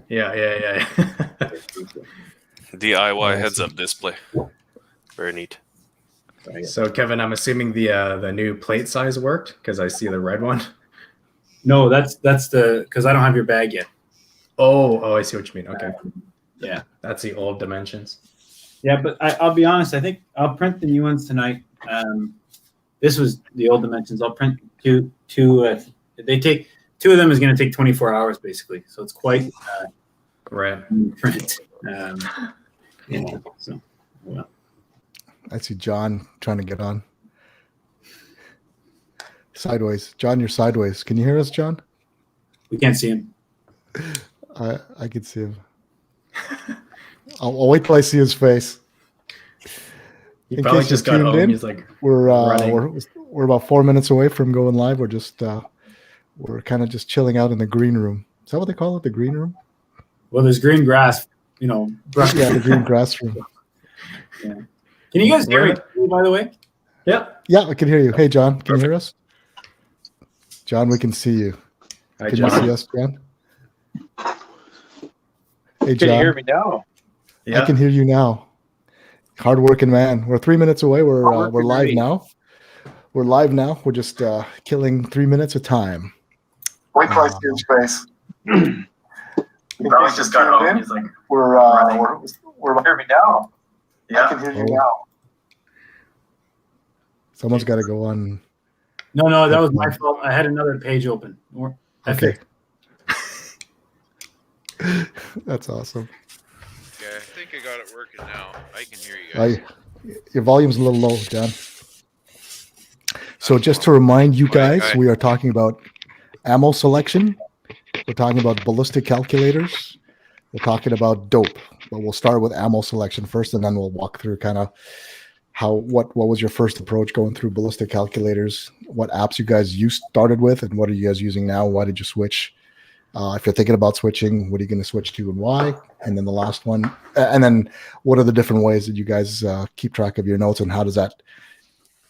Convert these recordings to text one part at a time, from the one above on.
Yeah. DIY heads-up display. Very neat. So Kevin, I'm assuming the new plate size worked because I see the red one. No, that's the because I don't have your bag yet. Oh, I see what you mean. Okay. Yeah, that's the old dimensions. Yeah, but I'll be honest. I think I'll print the new ones tonight. This was the old dimensions. I'll print two. They take 2 of them is going to take 24 hours basically. So it's quite right print. So well. I see John trying to get on. Sideways. John, you're sideways. Can you hear us, John? We can't see him. I can see him. I'll wait till I see his face. He probably just got home. He's like, we're about 4 minutes away from going live. We're just we're kind of just chilling out in the green room. Is that what they call it? The green room? Well, there's green grass, Yeah, the green grass room. Yeah. Can you guys hear me, by the way? Yeah, I can hear you. Hey, John, can you hear us? John, we can see you. Hi, can John. you see us, John? Hey, John. Can you hear me now? Yeah. I can hear you now. Hardworking man. We're 3 minutes away. We're live now. We're live now. We're just killing 3 minutes of time. Wait till I see his face. He probably just got home. He's like, we're Hear me now? I can hear you now. Someone's got to go on. No, that was my fault. I had another page open. Okay. That's awesome. Okay, I think I got it working now. I can hear you guys. Your volume's a little low, John. So just to remind you guys, we are talking about ammo selection. We're talking about ballistic calculators. We're talking about dope. But we'll start with ammo selection first, and then we'll walk through kind of what was your first approach going through ballistic calculators, what apps you guys started with, and what are you guys using now? Why did you switch? If you're thinking about switching, what are you going to switch to and why? And then the last one, and then what are the different ways that you guys keep track of your notes, and how does that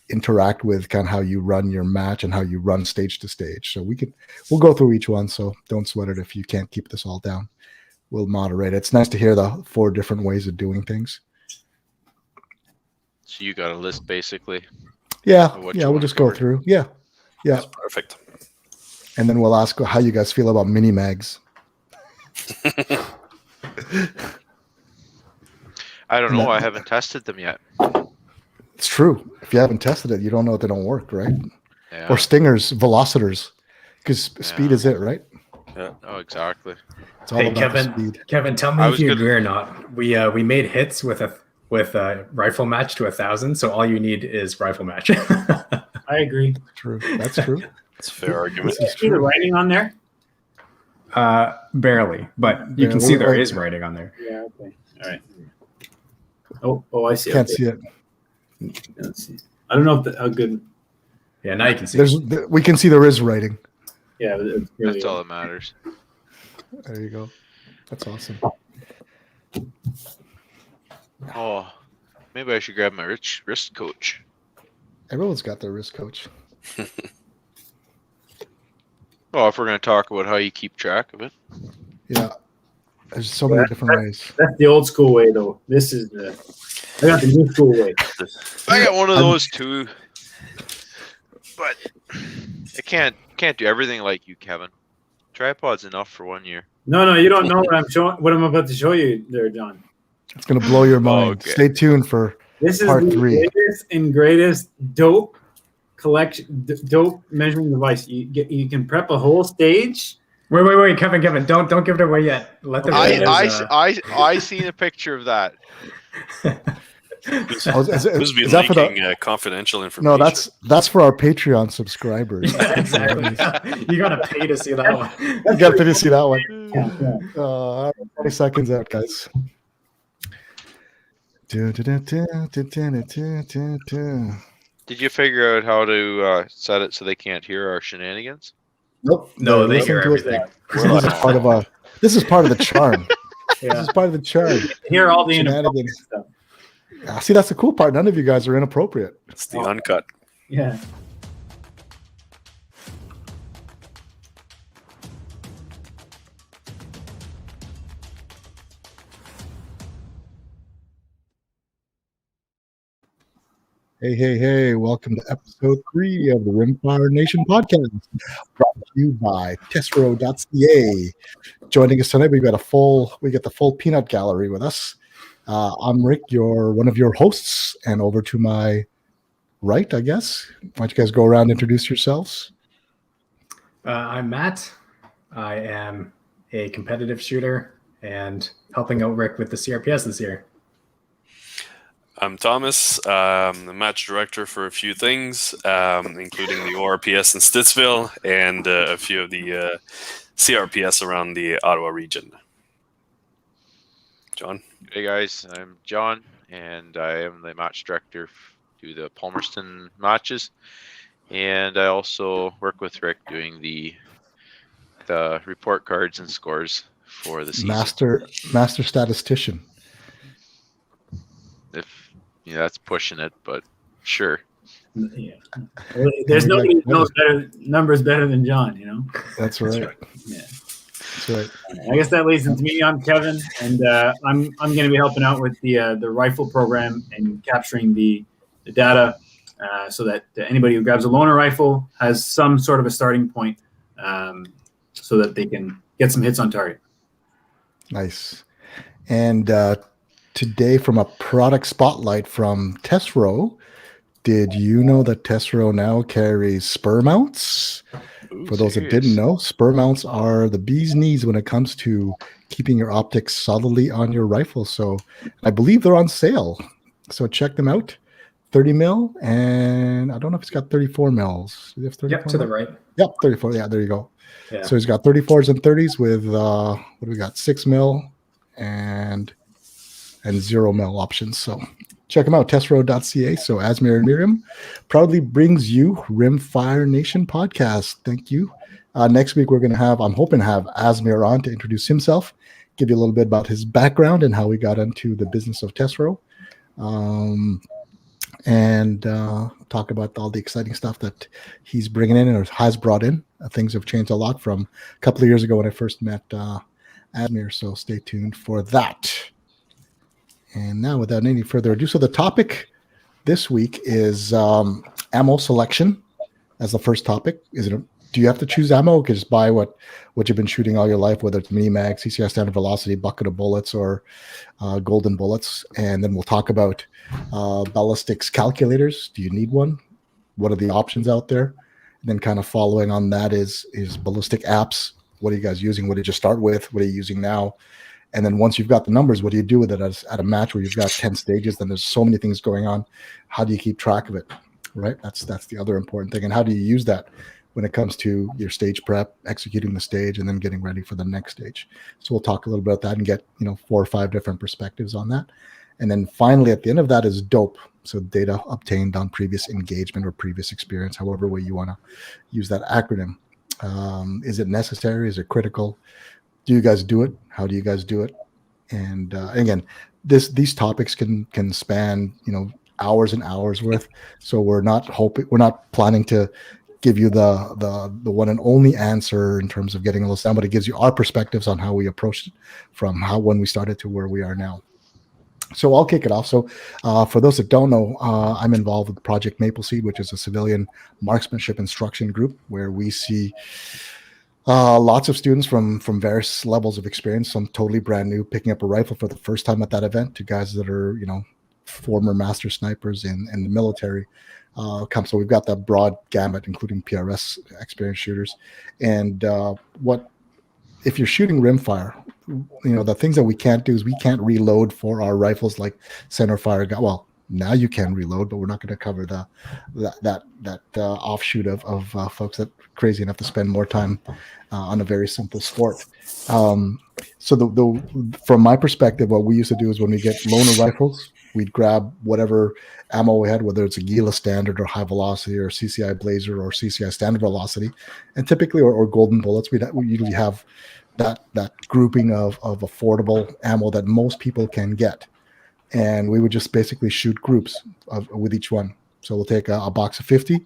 interact with kind of how you run your match and how you run stage to stage? So we'll go through each one. So don't sweat it if you can't keep this all down. We'll moderate it. It's nice to hear the 4 different ways of doing things. So you got a list basically? Yeah. We'll just go through. Yeah. That's perfect. And then we'll ask how you guys feel about mini mags. I don't know. I haven't tested them yet. It's true. If you haven't tested it, you don't know if they don't work, right? Yeah. Or stingers, velocitors, because speed is it, right? Yeah. Oh, exactly. It's all about speed. Kevin, tell me if you agree or not. We made hits with a rifle match to 1,000, so all you need is rifle match. I agree. True. That's true. That's a fair argument. Is the writing on there? Barely, but you can see there is writing on there. Yeah. Okay. All right. Oh, I see. Can't see it. Let's see. I don't know if how good. Yeah, now you can see. We can see there is writing. Yeah, it's really that's all that matters. There you go. That's awesome. Oh, maybe I should grab my wrist coach. Everyone's got their wrist coach. Oh, if we're going to talk about how you keep track of it. Yeah. There's so many different ways. That's the old school way, though. This is I got the new school way. I got one of those too, but I can't do everything like you, Kevin. Tripod's enough for 1 year. No, you don't know what I'm about to show you there, John. It's gonna blow your mind. Okay. Stay tuned for this is part the 3. latest and greatest dope collection, dope measuring device. You can prep a whole stage. Wait, Kevin, don't give it away yet. Let the I seen a picture of that. Who's leaking confidential information? No, that's for our Patreon subscribers. Yeah, exactly. You gotta pay to see that one. You gotta pay to see that one. 20 seconds out, guys. Did you figure out how to set it so they can't hear our shenanigans? Nope. No, they hear everything. This is part of the charm. Yeah. This is part of the charm. Hear all the Shenanigans. stuff. See, that's the cool part. None of you guys are inappropriate. It's the uncut. Yeah. Hey, hey, hey, welcome to episode 3 of the Rimfire Nation podcast, brought to you by testro.ca. Joining us tonight, we get the full peanut gallery with us. I'm Rick, one of your hosts, and over to my right, I guess. Why don't you guys go around and introduce yourselves? I'm Matt. I am a competitive shooter and helping out Rick with the CRPS this year. I'm Thomas. I'm the match director for a few things, including the ORPS in Stittsville and a few of the CRPS around the Ottawa region. John? Hey guys, I'm John, and I am the match director to the Palmerston matches, and I also work with Rick doing the report cards and scores for the season. Master statistician. If that's pushing it, but sure. Yeah. There's nobody who knows numbers better than John, That's right. Yeah. That's right. I guess that leads into me. I'm Kevin, and I'm going to be helping out with the rifle program and capturing the data so that anybody who grabs a loaner rifle has some sort of a starting point so that they can get some hits on target. Nice. And today, from a product spotlight from Testro, did you know that Testro now carries spur mounts? For those that didn't know, spur mounts are the bee's knees when it comes to keeping your optics solidly on your rifle. So I believe they're on sale. So check them out. 30 mil, and I don't know if it's got 34 mils. Do you have 34 Yep, to the right. Yep, 34. Yeah, there you go. Yeah. So he's got 34s and 30s with what do we got? 6 mil and 0 mil options. So check them out, testro.ca. So Asmir and Miriam proudly brings you Rimfire Nation podcast. Thank you. Next week I'm hoping to have Asmir on to introduce himself, give you a little bit about his background and how he got into the business of Testro, and talk about all the exciting stuff that he's bringing in or has brought in. Things have changed a lot from a couple of years ago when I first met Asmir. So stay tuned for that. And now, without any further ado, so the topic this week is ammo selection as the first topic. Do you have to choose ammo? You can just buy what you've been shooting all your life, whether it's mini mag, CCI standard velocity, bucket of bullets, or golden bullets. And then we'll talk about ballistics calculators. Do you need one? What are the options out there? And then kind of following on that is ballistic apps. What are you guys using? What did you start with? What are you using now? And then once you've got the numbers, what do you do with it at a match where you've got 10 stages? Then there's so many things going on. How do you keep track of it? Right? That's the other important thing. And how do you use that when it comes to your stage prep, executing the stage, and then getting ready for the next stage? So we'll talk a little bit about that and get 4 or 5 different perspectives on that. And then finally, at the end of that is DOPE. So data obtained on previous engagement or previous experience, however way you want to use that acronym. Is it necessary? Is it critical? Do you guys do it? How do you guys do it? And again, these topics can span hours and hours worth. So we're not planning to give you the one and only answer in terms of getting all this down, but it gives you our perspectives on how we approached it from when we started to where we are now. So I'll kick it off. So for those that don't know, I'm involved with Project Maple Seed, which is a civilian marksmanship instruction group where we see lots of students from various levels of experience, some totally brand new, picking up a rifle for the first time at that event, to guys that are, former master snipers in the military. So we've got that broad gamut, including PRS experienced shooters. And if you're shooting rimfire, the things that we can't do is we can't reload for our rifles like centerfire. Well, now you can reload, but we're not going to cover that offshoot of folks that are crazy enough to spend more time on a very simple sport. So from my perspective, what we used to do is when we get loaner rifles, we'd grab whatever ammo we had, whether it's a Gila standard or high velocity or CCI Blazer or CCI standard velocity, and typically or golden bullets. We usually have that grouping of affordable ammo that most people can get. And we would just basically shoot groups with each one. So we'll take a box of 50.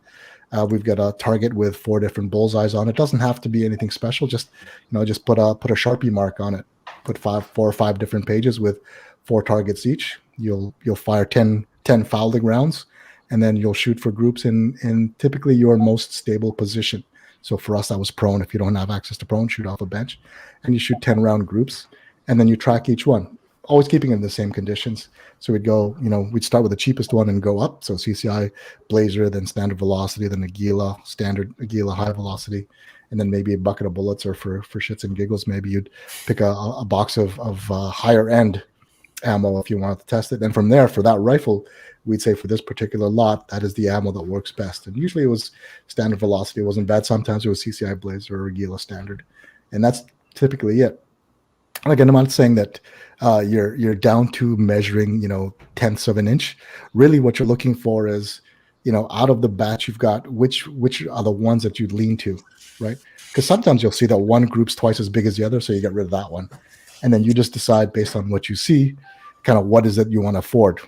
We've got a target with 4 different bullseyes on it. Doesn't have to be anything special. Just put a Sharpie mark on it. Put 4 or 5 different pages with 4 targets each. You'll fire 10 fouling rounds, and then you'll shoot for groups in typically your most stable position. So for us, that was prone. If you don't have access to prone, shoot off a bench, and you shoot 10-round groups, and then you track each one, always keeping it in the same conditions. So we'd go, we'd start with the cheapest one and go up. So CCI, Blazer, then standard velocity, then Aguila, standard Aguila high velocity, and then maybe a bucket of bullets, or for shits and giggles, maybe you'd pick a box of higher end ammo if you wanted to test it. And from there, for that rifle, we'd say for this particular lot, that is the ammo that works best. And usually it was standard velocity. It wasn't bad. Sometimes it was CCI Blazer or Aguila standard. And that's typically it. And again, I'm not saying that you're down to measuring, tenths of an inch. Really what you're looking for is, out of the batch you've got, which are the ones that you'd lean to, right? Because sometimes you'll see that one group's twice as big as the other, so you get rid of that one. And then you just decide based on what you see, kind of what is it you want to afford.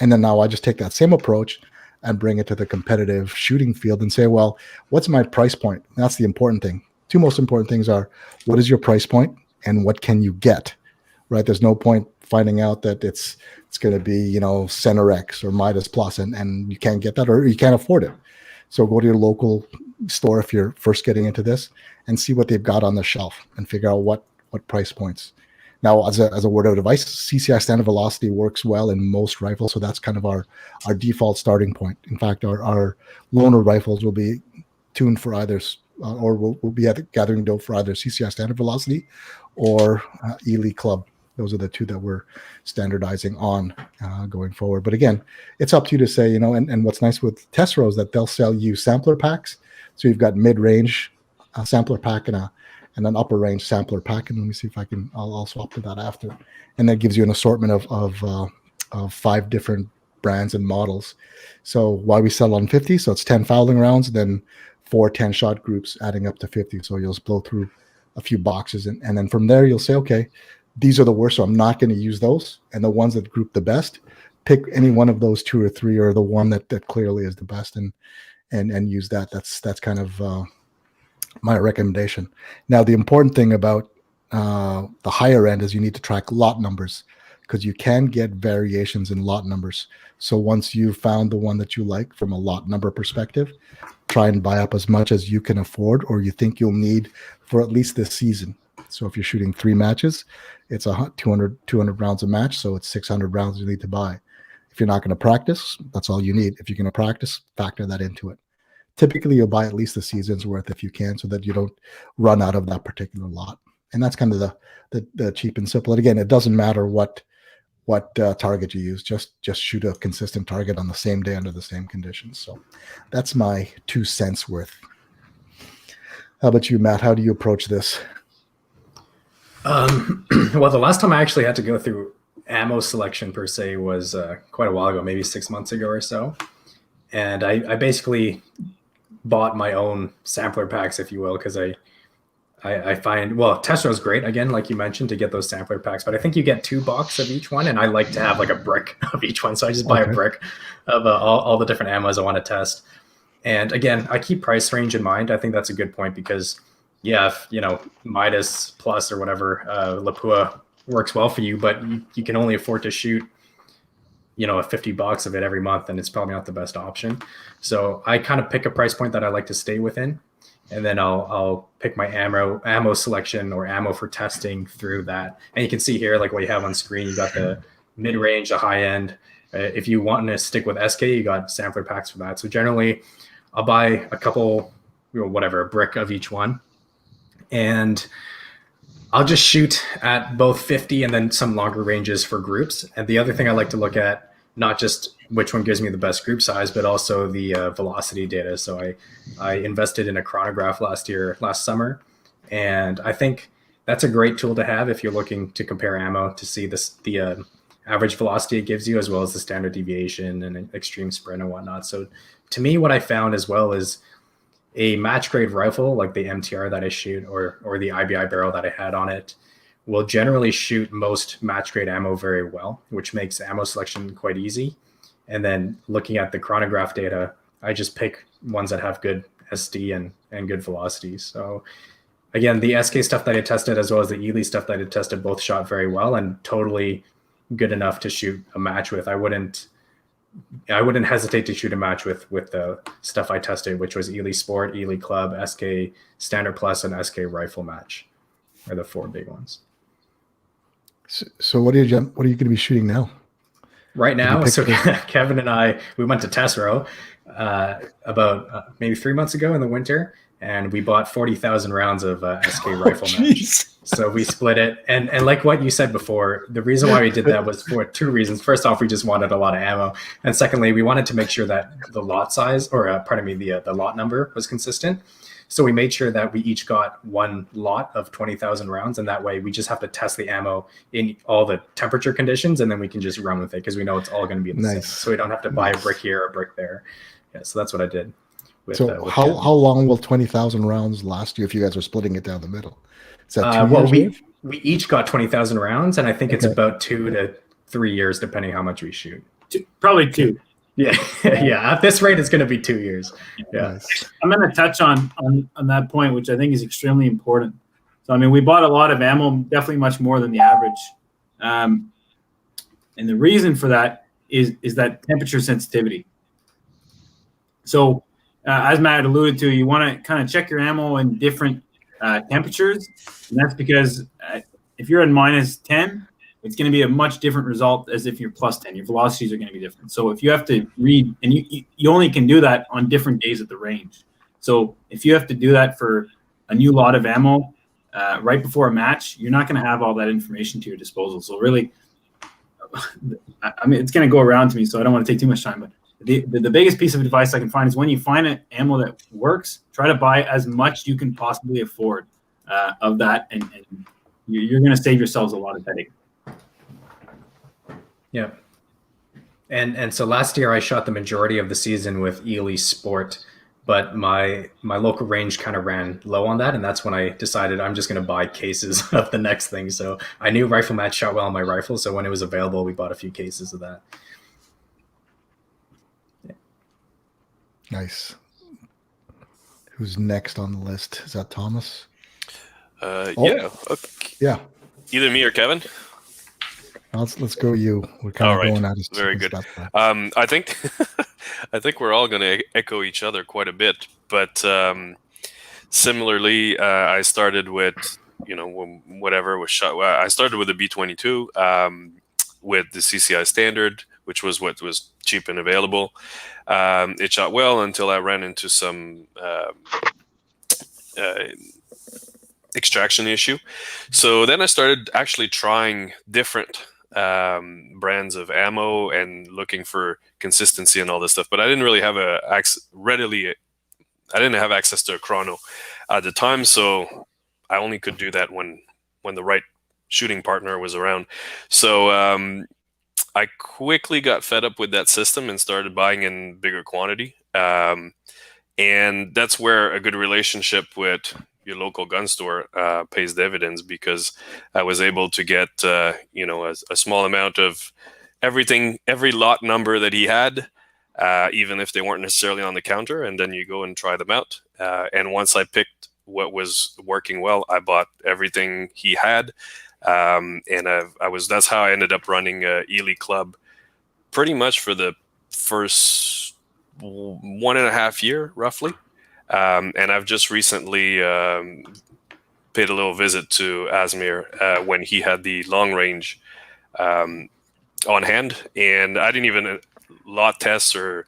And then now I just take that same approach and bring it to the competitive shooting field and say, well, what's my price point? That's the important thing. Two most important things are, what is your price point and what can you get, right? There's no point finding out that it's going to be, Center X or Midas Plus, and you can't get that, or you can't afford it. So go to your local store if you're first getting into this and see what they've got on the shelf and figure out what price points. Now, as a word of advice, CCI standard velocity works well in most rifles, so that's kind of our default starting point. In fact, our loaner rifles will be tuned for either, or will be at the gathering dope for either CCI standard velocity or Ely Club. Those are the two that we're standardizing on going forward. But again, it's up to you to say, and what's nice with Tessero is that they'll sell you sampler packs. So you've got mid-range sampler pack and an upper range sampler pack. And let me see if I'll swap to that after. And that gives you an assortment of 5 different brands and models. So why we sell on 50, so it's 10 fouling rounds, then 4 10-shot groups adding up to 50. So you'll blow through a few boxes. And then from there, you'll say, okay, these are the worst, so I'm not going to use those. And the ones that group the best, pick any one of those 2 or 3, or the one that clearly is the best, and use that. That's kind of my recommendation. Now, the important thing about the higher end is you need to track lot numbers, because you can get variations in lot numbers. So once you've found the one that you like from a lot number perspective, try and buy up as much as you can afford or you think you'll need for at least this season. So if you're shooting 3 matches, it's 200 rounds a match, so it's 600 rounds you need to buy. If you're not going to practice, that's all you need. If you're going to practice, factor that into it. Typically, you'll buy at least a season's worth if you can, so that you don't run out of that particular lot. And that's kind of the cheap and simple. And again, it doesn't matter what target you use. Just shoot a consistent target on the same day under the same conditions. So that's my 2 cents worth. How about you, Matt? How do you approach this? Well, the last time I actually had to go through ammo selection per se was quite a while ago, maybe 6 months ago or so. And I basically bought my own sampler packs, if you will, because I find, well, Tessero's great, again, like you mentioned, to get those sampler packs, but I think you get 2 boxes of each one, and I like to have like a brick of each one. So I just buy a brick of all the different ammos I want to test. And again, I keep price range in mind. I think that's a good point, because yeah, if, Midas Plus or whatever, Lapua works well for you, but you can only afford to shoot, a $50 of it every month, and it's probably not the best option. So I kind of pick a price point that I like to stay within, and then I'll pick my ammo selection or ammo for testing through that. And you can see here, like what you have on screen, you got the mid-range, the high end. If you want to stick with SK, you got sampler packs for that. So generally, I'll buy a couple, a brick of each one, and I'll just shoot at both 50 and then some longer ranges for groups. And the other thing I like to look at, not just which one gives me the best group size, but also the velocity data. So I invested in a chronograph last summer, and I think that's a great tool to have if you're looking to compare ammo, to see the average velocity it gives you, as well as the standard deviation and extreme sprint and whatnot. So to me, what I found as well is a match grade rifle like the MTR that I shoot, or the IBI barrel that I had on it, will generally shoot most match grade ammo very well, which makes ammo selection quite easy. And then looking at the chronograph data, I just pick ones that have good SD and good velocities. So again, the SK stuff that I tested, as well as the Ely stuff that I tested, both shot very well and totally good enough to shoot a match with. I wouldn't I wouldn't hesitate to shoot a match with the stuff I tested, which was Ely Sport, Ely Club, SK Standard Plus, and SK Rifle Match, are the 4 big ones. So what are you going to be shooting now? Right now, so Kevin and I, we went to Tesoro about maybe 3 months ago in the winter, and we bought 40,000 rounds of SK Rifle Match. So we split it, and like what you said before, the reason why we did that was for 2 reasons. First off, we just wanted a lot of ammo, and secondly, we wanted to make sure that the lot size, or the lot number was consistent. So we made sure that we each got 1 lot of 20,000 rounds, and that way we just have to test the ammo in all the temperature conditions, and then we can just run with it because we know it's all going to be the same. So we don't have to buy a brick here or a brick there. Yeah, so that's what I did. With how long will 20,000 rounds last you if you guys are splitting it down the middle? Is that 2 well, years? we each got 20,000 rounds, and I think it's about 2 to 3 years depending how much we shoot. Probably 2. Yeah, yeah. At this rate, it's going to be 2 years. Yeah. Nice. I'm going to touch on that point, which I think is extremely important. So, I mean, we bought a lot of ammo, definitely much more than the average. And the reason for that is that temperature sensitivity. So, as Matt alluded to, you want to kind of check your ammo in different temperatures. And that's because if you're at -10, it's going to be a much different result as if you're +10. Your velocities are going to be different. So if you have to read, and you only can do that on different days at the range. So if you have to do that for a new lot of ammo right before a match, you're not going to have all that information to your disposal. So really, I mean, it's going to go around to me, so I don't want to take too much time. But the biggest piece of advice I can find is when you find an ammo that works, try to buy as much you can possibly afford of that, and you're going to save yourselves a lot of headache. Yeah. And so last year I shot the majority of the season with Ely Sport, but my local range kind of ran low on that, and that's when I decided I'm just going to buy cases of the next thing. So I knew Rifle Match shot well on my rifle, so when it was available, we bought a few cases of that. Yeah. Nice. Who's next on the list? Is that Thomas? Yeah. Okay. Yeah. Either me or Kevin. Let's go you. We're kind of going at it. Very good. I think I think we're all going to echo each other quite a bit, but similarly, I started with whatever was shot. I started with a B-22 with the CCI standard, which was what was cheap and available. It shot well until I ran into some extraction issue. So then I started actually trying different brands of ammo and looking for consistency and all this stuff, but I didn't really have I didn't have access to a chrono at the time, so I only could do that when the right shooting partner was around. So I quickly got fed up with that system and started buying in bigger quantity, and that's where a good relationship with your local gun store pays dividends, because I was able to get a small amount of everything, every lot number that he had, even if they weren't necessarily on the counter, and then you go and try them out. And once I picked what was working well, I bought everything he had, and that's how I ended up running Ely Club pretty much for the first 1.5 year roughly. And I've just recently paid a little visit to Asmir when he had the long range on hand, and I didn't even lot test or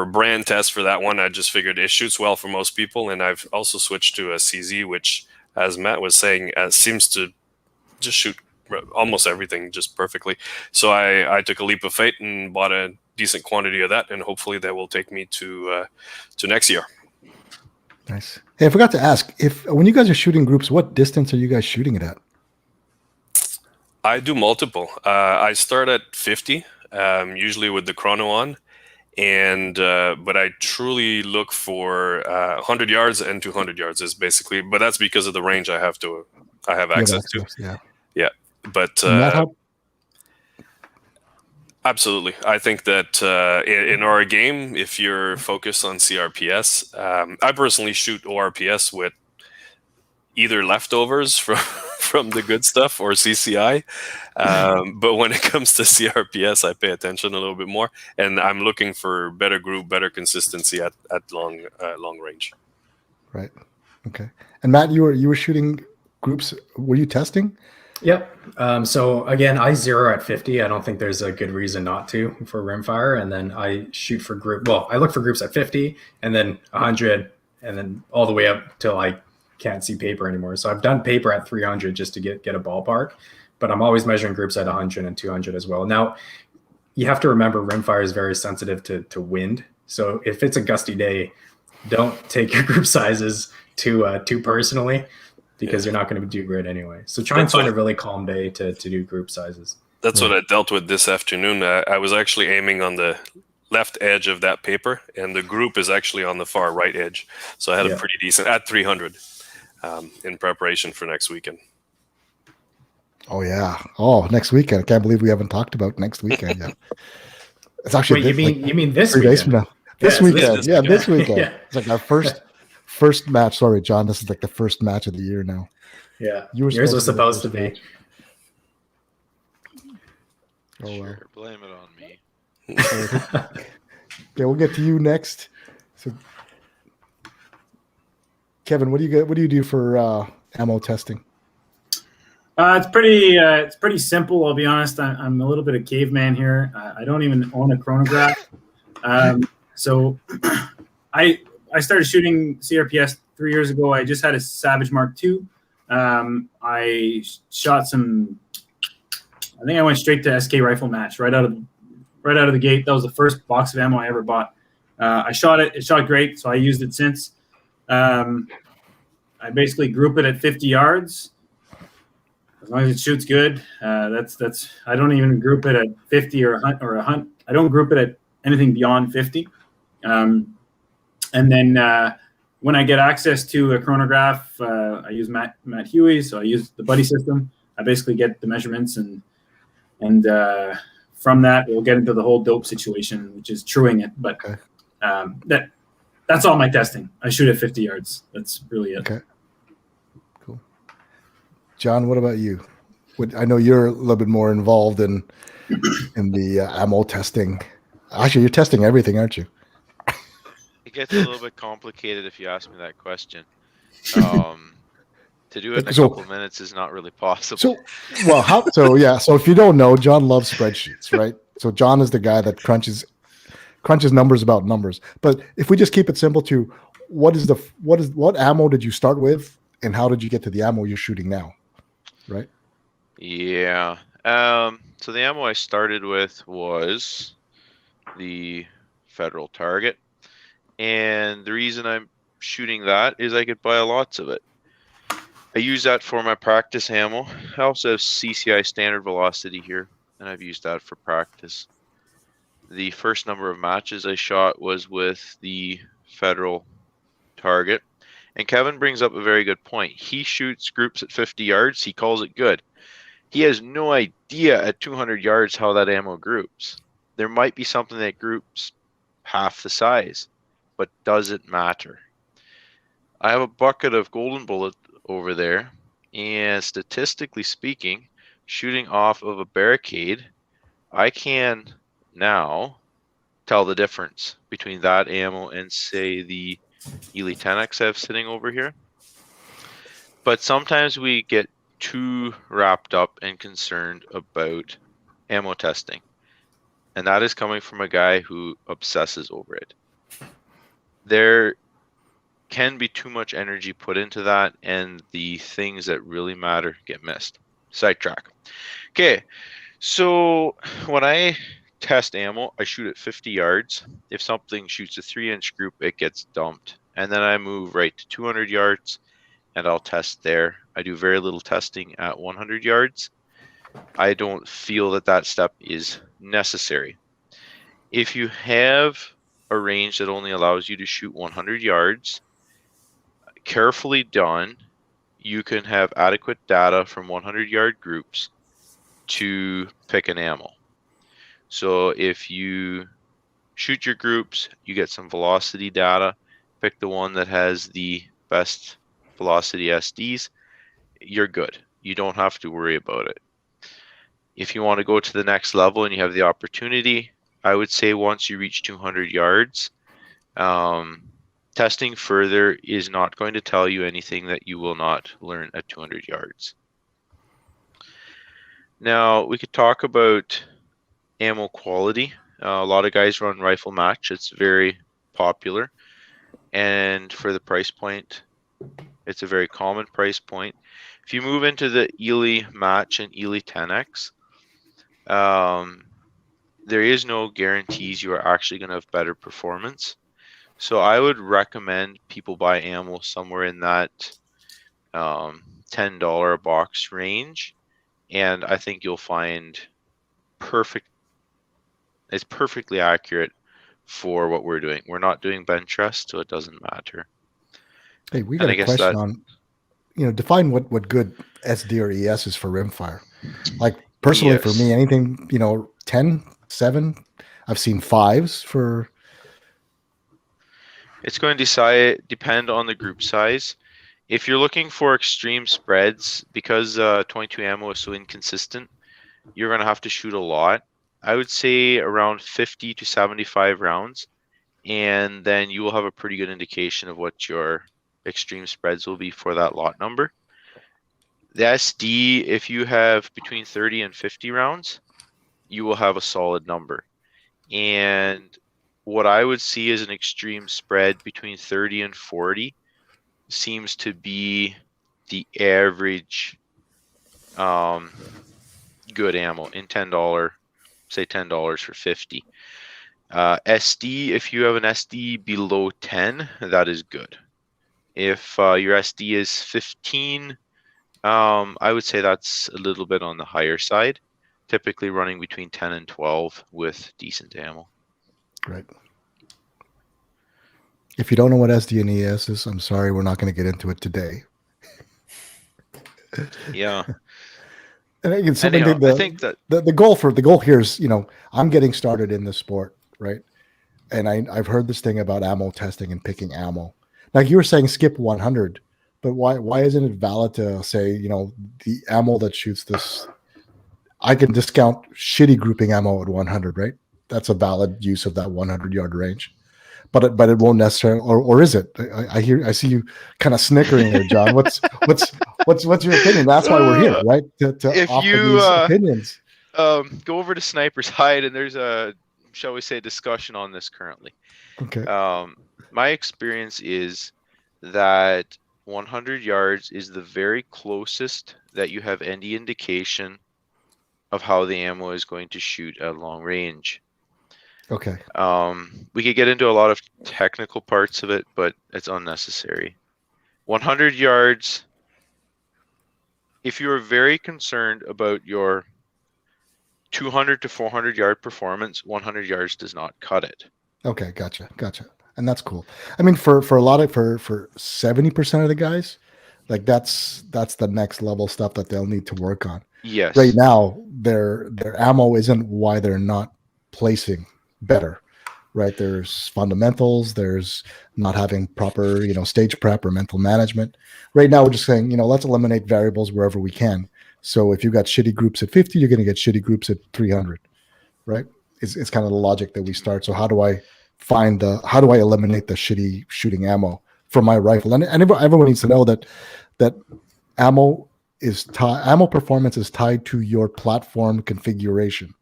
brand test for that one. I just figured it shoots well for most people, and I've also switched to a CZ, which, as Matt was saying, seems to just shoot almost everything just perfectly. So I took a leap of faith and bought a decent quantity of that, and hopefully that will take me to next year. Nice. Hey, I forgot to ask, when you guys are shooting groups, what distance are you guys shooting it at? I do multiple. I start at 50, usually with the chrono on, and but I truly look for 100 yards and 200 yards is basically, but that's because of the range I have access to. Yeah. But absolutely. I think that in our game, if you're focused on CRPS, I personally shoot ORPS with, either leftovers from from the good stuff or CCI. But when it comes to CRPS, I pay attention a little bit more, and I'm looking for better group, better consistency at long range. Right. Okay. And Matt, you were shooting groups. Were you testing? Yep. So again, I zero at 50. I don't think there's a good reason not to for rimfire. And then I shoot for group. Well, I look for groups at 50 and then 100 and then all the way up till I can't see paper anymore. So I've done paper at 300 just to get a ballpark, but I'm always measuring groups at 100 and 200 as well. Now, you have to remember rimfire is very sensitive to wind. So if it's a gusty day, don't take your group sizes too personally, because you're not going to do great anyway. So try and find a really calm day to do group sizes. That's what I dealt with this afternoon. I was actually aiming on the left edge of that paper, and the group is actually on the far right edge. So I had a pretty decent at 300 in preparation for next weekend. Oh yeah. Oh, next weekend. I can't believe we haven't talked about next weekend yet. It's actually Wait, you mean this 3 days from weekend? now. This weekend. this Yeah, weekend. this weekend. Yeah. It's like our first match. Sorry, John. This is like the first match of the year now. Yeah. You were Yours was supposed to be be. Oh, well. Sure, blame it on me. Okay, we'll get to you next. So, Kevin, what do you do for ammo testing? It's pretty simple. I'll be honest. I'm a little bit of caveman here. I don't even own a chronograph. So I started shooting CRPS 3 years ago. I just had a Savage Mark II. I shot some. I think I went straight to SK rifle match right out of the gate. That was the first box of ammo I ever bought. I shot it. It shot great, so I used it since. I basically group it at 50 yards. As long as it shoots good, that's. I don't even group it at 50 or a hunt. I don't group it at anything beyond 50. And then when I get access to a chronograph, I use Matt Huey, so I use the buddy system. I basically get the measurements, and from that we'll get into the whole dope situation, which is truing it. But that's all my testing. I shoot at 50 yards. That's really it. Okay. Cool. John, what about you? I know you're a little bit more involved in the ammo testing. Actually, you're testing everything, aren't you? It gets a little bit complicated if you ask me that question. To do it in a couple of minutes is not really possible. So if you don't know, John loves spreadsheets, right? So John is the guy that crunches numbers about numbers. But if we just keep it simple to what ammo did you start with, and how did you get to the ammo you're shooting now, right? Yeah. So the ammo I started with was the Federal Target, and the reason I'm shooting that is I could buy lots of it. I use that for my practice ammo. I also have CCI standard velocity here, and I've used that for practice. The first number of matches I shot was with the Federal Target, and Kevin brings up a very good point. He shoots groups at 50 yards. He calls it good. He has no idea at 200 yards how that ammo groups. There might be something that groups half the size, but doesn't matter. I have a bucket of Golden Bullet over there, and statistically speaking, shooting off of a barricade, I can now tell the difference between that ammo and, say, the Ely 10X I have sitting over here. But sometimes we get too wrapped up and concerned about ammo testing, and that is coming from a guy who obsesses over it. There can be too much energy put into that, and the things that really matter get missed. Sidetrack. Okay, so when I test ammo, I shoot at 50 yards. If something shoots a 3-inch group, it gets dumped, and then I move right to 200 yards, and I'll test there. I do very little testing at 100 yards. I don't feel that step is necessary. If you have a range that only allows you to shoot 100 yards, carefully done, you can have adequate data from 100-yard groups to pick an ammo. So if you shoot your groups, you get some velocity data, pick the one that has the best velocity SDs, you're good. You don't have to worry about it. If you want to go to the next level and you have the opportunity, I would say once you reach 200 yards, testing further is not going to tell you anything that you will not learn at 200 yards. Now, we could talk about ammo quality. A lot of guys run rifle match. It's very popular. And for the price point, it's a very common price point. If you move into the Ely match and Ely 10X, there is no guarantees you are actually going to have better performance. So I would recommend people buy ammo somewhere in that $10 a box range. And I think you'll find it's perfectly accurate for what we're doing. We're not doing bench rest, so it doesn't matter. Hey, we got a question on, define what good SD or ES is for rimfire. Like personally, for me, anything, 10, 7, I've seen 5s for. It's going to depend on the group size. If you're looking for extreme spreads, because 22 ammo is so inconsistent, you're going to have to shoot a lot. I would say around 50 to 75 rounds, and then you will have a pretty good indication of what your extreme spreads will be for that lot number. The SD, if you have between 30 and 50 rounds, you will have a solid number. And what I would see as an extreme spread between 30 and 40 seems to be the average good ammo in $10, say $10 for 50. SD, if you have an SD below 10, that is good. If your SD is 15, I would say that's a little bit on the higher side, typically running between 10 and 12 with decent ammo. Right. If you don't know what SD and ES is, I'm sorry, we're not going to get into it today. Yeah. And I think that the goal here is, I'm getting started in this sport, right? And I've heard this thing about ammo testing and picking ammo. Like you were saying, skip 100, but why isn't it valid to say, the ammo that shoots this? I can discount shitty grouping ammo at 100, right? That's a valid use of that 100-yard range. But it won't necessarily, or is it? I see you kind of snickering there, John. What's your opinion? That's why we're here, right? To if offer you these opinions. Go over to Sniper's Hide, and there's a, shall we say, discussion on this currently. Okay. My experience is that 100 yards is the very closest that you have any indication of how the ammo is going to shoot at long range. Okay. We could get into a lot of technical parts of it, but it's unnecessary. 100 yards, if you're very concerned about your 200 to 400 yard performance, 100 yards does not cut it. Okay, gotcha. And that's cool. I mean, for 70% of the guys, like that's the next level stuff that they'll need to work on. Yes. Right now, their ammo isn't why they're not placing better, right? There's fundamentals, there's not having proper, stage prep or mental management. Right now, we're just saying, let's eliminate variables wherever we can. So if you got shitty groups at 50, you're going to get shitty groups at 300, right? It's kind of the logic that we start. So how do I eliminate the shitty shooting ammo from my rifle? And everyone needs to know that ammo performance is tied to your platform configuration.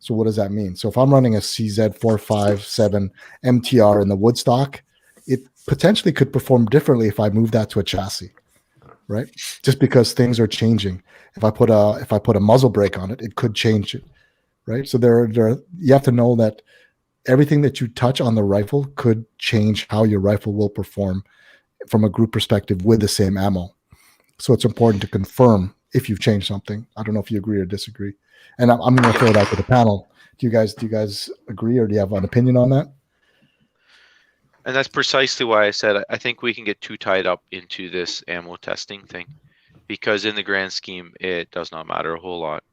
So what does that mean? So if I'm running a CZ457 MTR in the Woodstock, it potentially could perform differently if I move that to a chassis, right? Just because things are changing. If I put a muzzle brake on it, it could change it, right? So you have to know that everything that you touch on the rifle could change how your rifle will perform from a group perspective with the same ammo. So it's important to confirm if you've changed something. I don't know if you agree or disagree. And I'm going to throw it out to the panel. Do you guys agree, or do you have an opinion on that? And that's precisely why I said I think we can get too tied up into this ammo testing thing, because in the grand scheme, it does not matter a whole lot.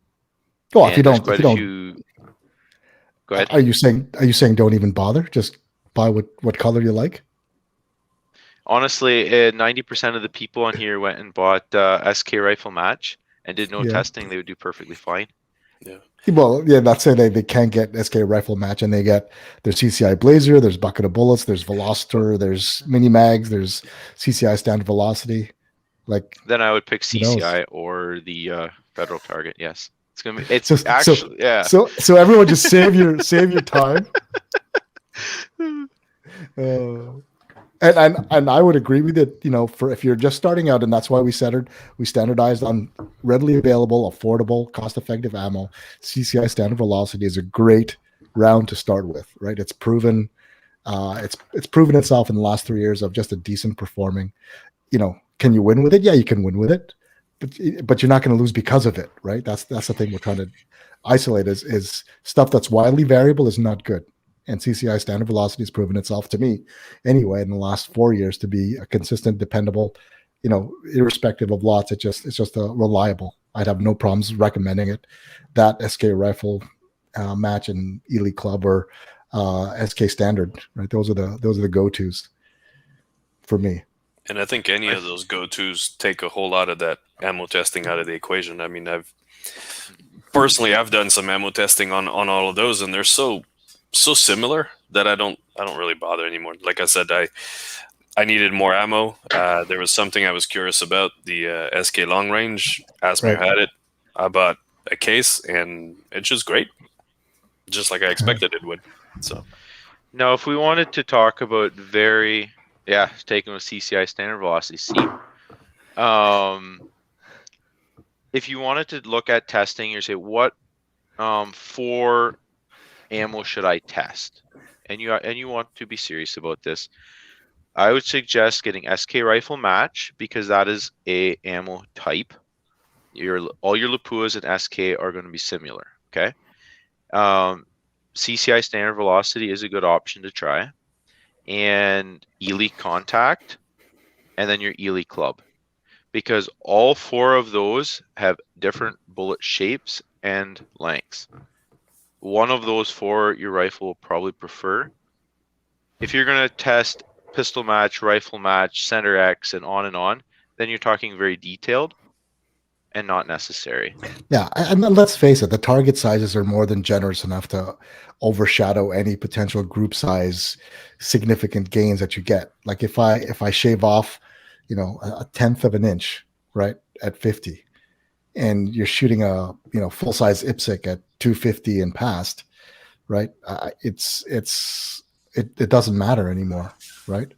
Well, if you don't, go ahead. Are you saying don't even bother? Just buy what color you like? Honestly, 90% of the people on here went and bought SK rifle match and did no Yeah. testing. They would do perfectly fine. Well, yeah, that's it. They can't get SK rifle match, and they get there's CCI Blazer, there's bucket of bullets, there's Velocitor, there's mini mags, there's CCI standard velocity. Like, Then I would pick who knows? CCI or the federal target. Yes, it's gonna be. It's So- actually yeah. So everyone just save your time. And I would agree with it. You know, for if you're just starting out, and that's why we standardized on readily available, affordable, cost-effective ammo. CCI standard velocity is a great round to start with, right? It's proven, it's proven itself in the last 3 years of just a decent performing. You know, can you win with it? Yeah, you can win with it, but you're not going to lose because of it, right? That's the thing we're trying to isolate is stuff that's wildly variable is not good. And CCI standard velocity has proven itself to me anyway in the last 4 years to be a consistent, dependable, you know, irrespective of lots. It's just a reliable. I'd have no problems recommending it. That SK rifle match and Elite Club or SK standard, right? Those are the go-tos for me. And I think any of those go-tos take a whole lot of that ammo testing out of the equation. I mean, I've done some ammo testing on all of those, and they're so similar that I don't really bother anymore. Like I said, I needed more ammo. There was something I was curious about, the SK long range. Asmir had it. I bought a case, and it's just great, just like I expected it would. So now, if we wanted to talk about taking with CCI standard velocity, if you wanted to look at testing, you say what for ammo should I test, and you want to be serious about this, I would suggest getting SK rifle match because that is a ammo type. All your Lapuas and SK are going to be similar. Okay, CCI standard velocity is a good option to try, and Elite contact, and then your Elite club, because all 4 of those have different bullet shapes and lengths. One of those 4 your rifle will probably prefer. If you're going to test pistol match, rifle match, center X, and on, then you're talking very detailed and not necessary. Yeah, and let's face it, the target sizes are more than generous enough to overshadow any potential group size significant gains that you get. Like if I shave off, you know, a tenth of an inch, right, at 50, and you're shooting a full size IPSC at 250 and past, right? It doesn't matter anymore, right?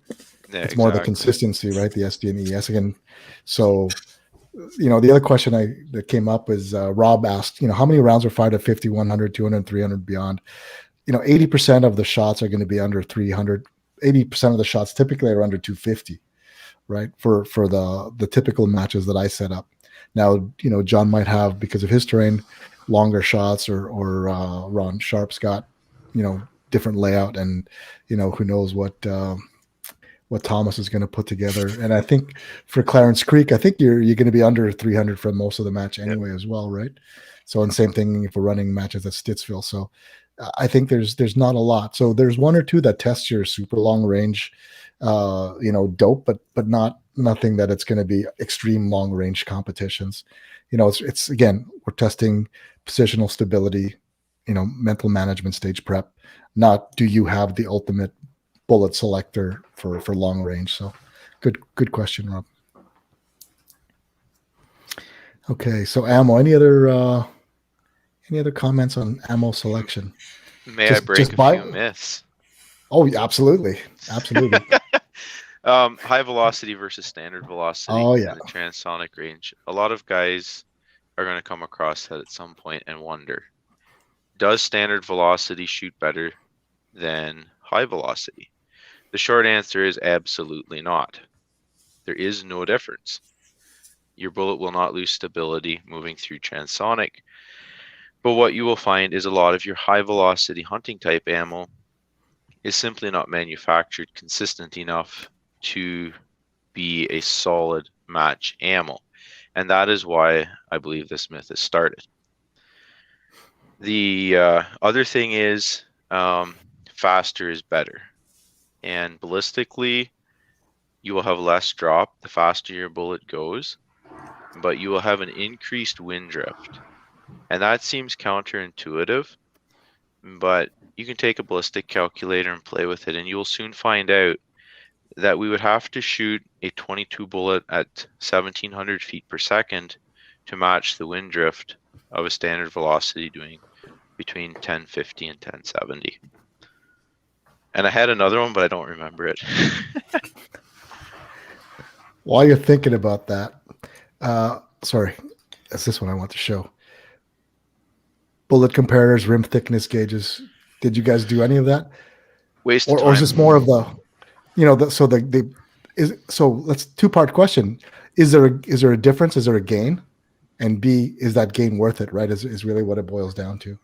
Yeah, it's more the consistency, right? The SD and ES again. So, you know, the other question that came up is Rob asked, you know, how many rounds are fired at 50, 100, 200, 300 beyond? You know, 80% of the shots are going to be under 300. 80% of the shots typically are under 250, right? For the typical matches that I set up. Now, you know, John might have, because of his terrain, longer shots, or Ron Sharp's got, you know, different layout, and you know, who knows what Thomas is going to put together. And I think for Clarence Creek, I think you're going to be under 300 for most of the match anyway, as well, right? So, and same thing if we're running matches at Stittsville. So, I think there's not a lot. So there's 1 or 2 that test your super long range, you know, dope, but nothing that it's going to be extreme long range competitions. You know, it's again, we're testing positional stability, you know, mental management, stage prep, not do you have the ultimate bullet selector for long range. So good question, Rob. Okay, so ammo. Any other comments on ammo selection? May I break a few myths? Oh, yeah, absolutely. High velocity versus standard velocity in the transonic range. A lot of guys are going to come across that at some point and wonder, does standard velocity shoot better than high velocity? The short answer is absolutely not. There is no difference. Your bullet will not lose stability moving through transonic. But what you will find is a lot of your high velocity hunting type ammo is simply not manufactured consistent enough to be a solid match ammo. And that is why I believe this myth has started. The other thing is faster is better. And ballistically, you will have less drop the faster your bullet goes, but you will have an increased wind drift. And that seems counterintuitive, but you can take a ballistic calculator and play with it, and you will soon find out that we would have to shoot a 22 bullet at 1700 feet per second to match the wind drift of a standard velocity doing between 1050 and 1070. And I had another one, but I don't remember it. While you're thinking about that, sorry, that's this one I want to show. Bullet comparators, rim thickness gauges. Did you guys do any of that? Waste Or is this more of the, so let's two-part question. Is there a difference? Is there a gain? And B, is that gain worth it, right? Is really what it boils down to.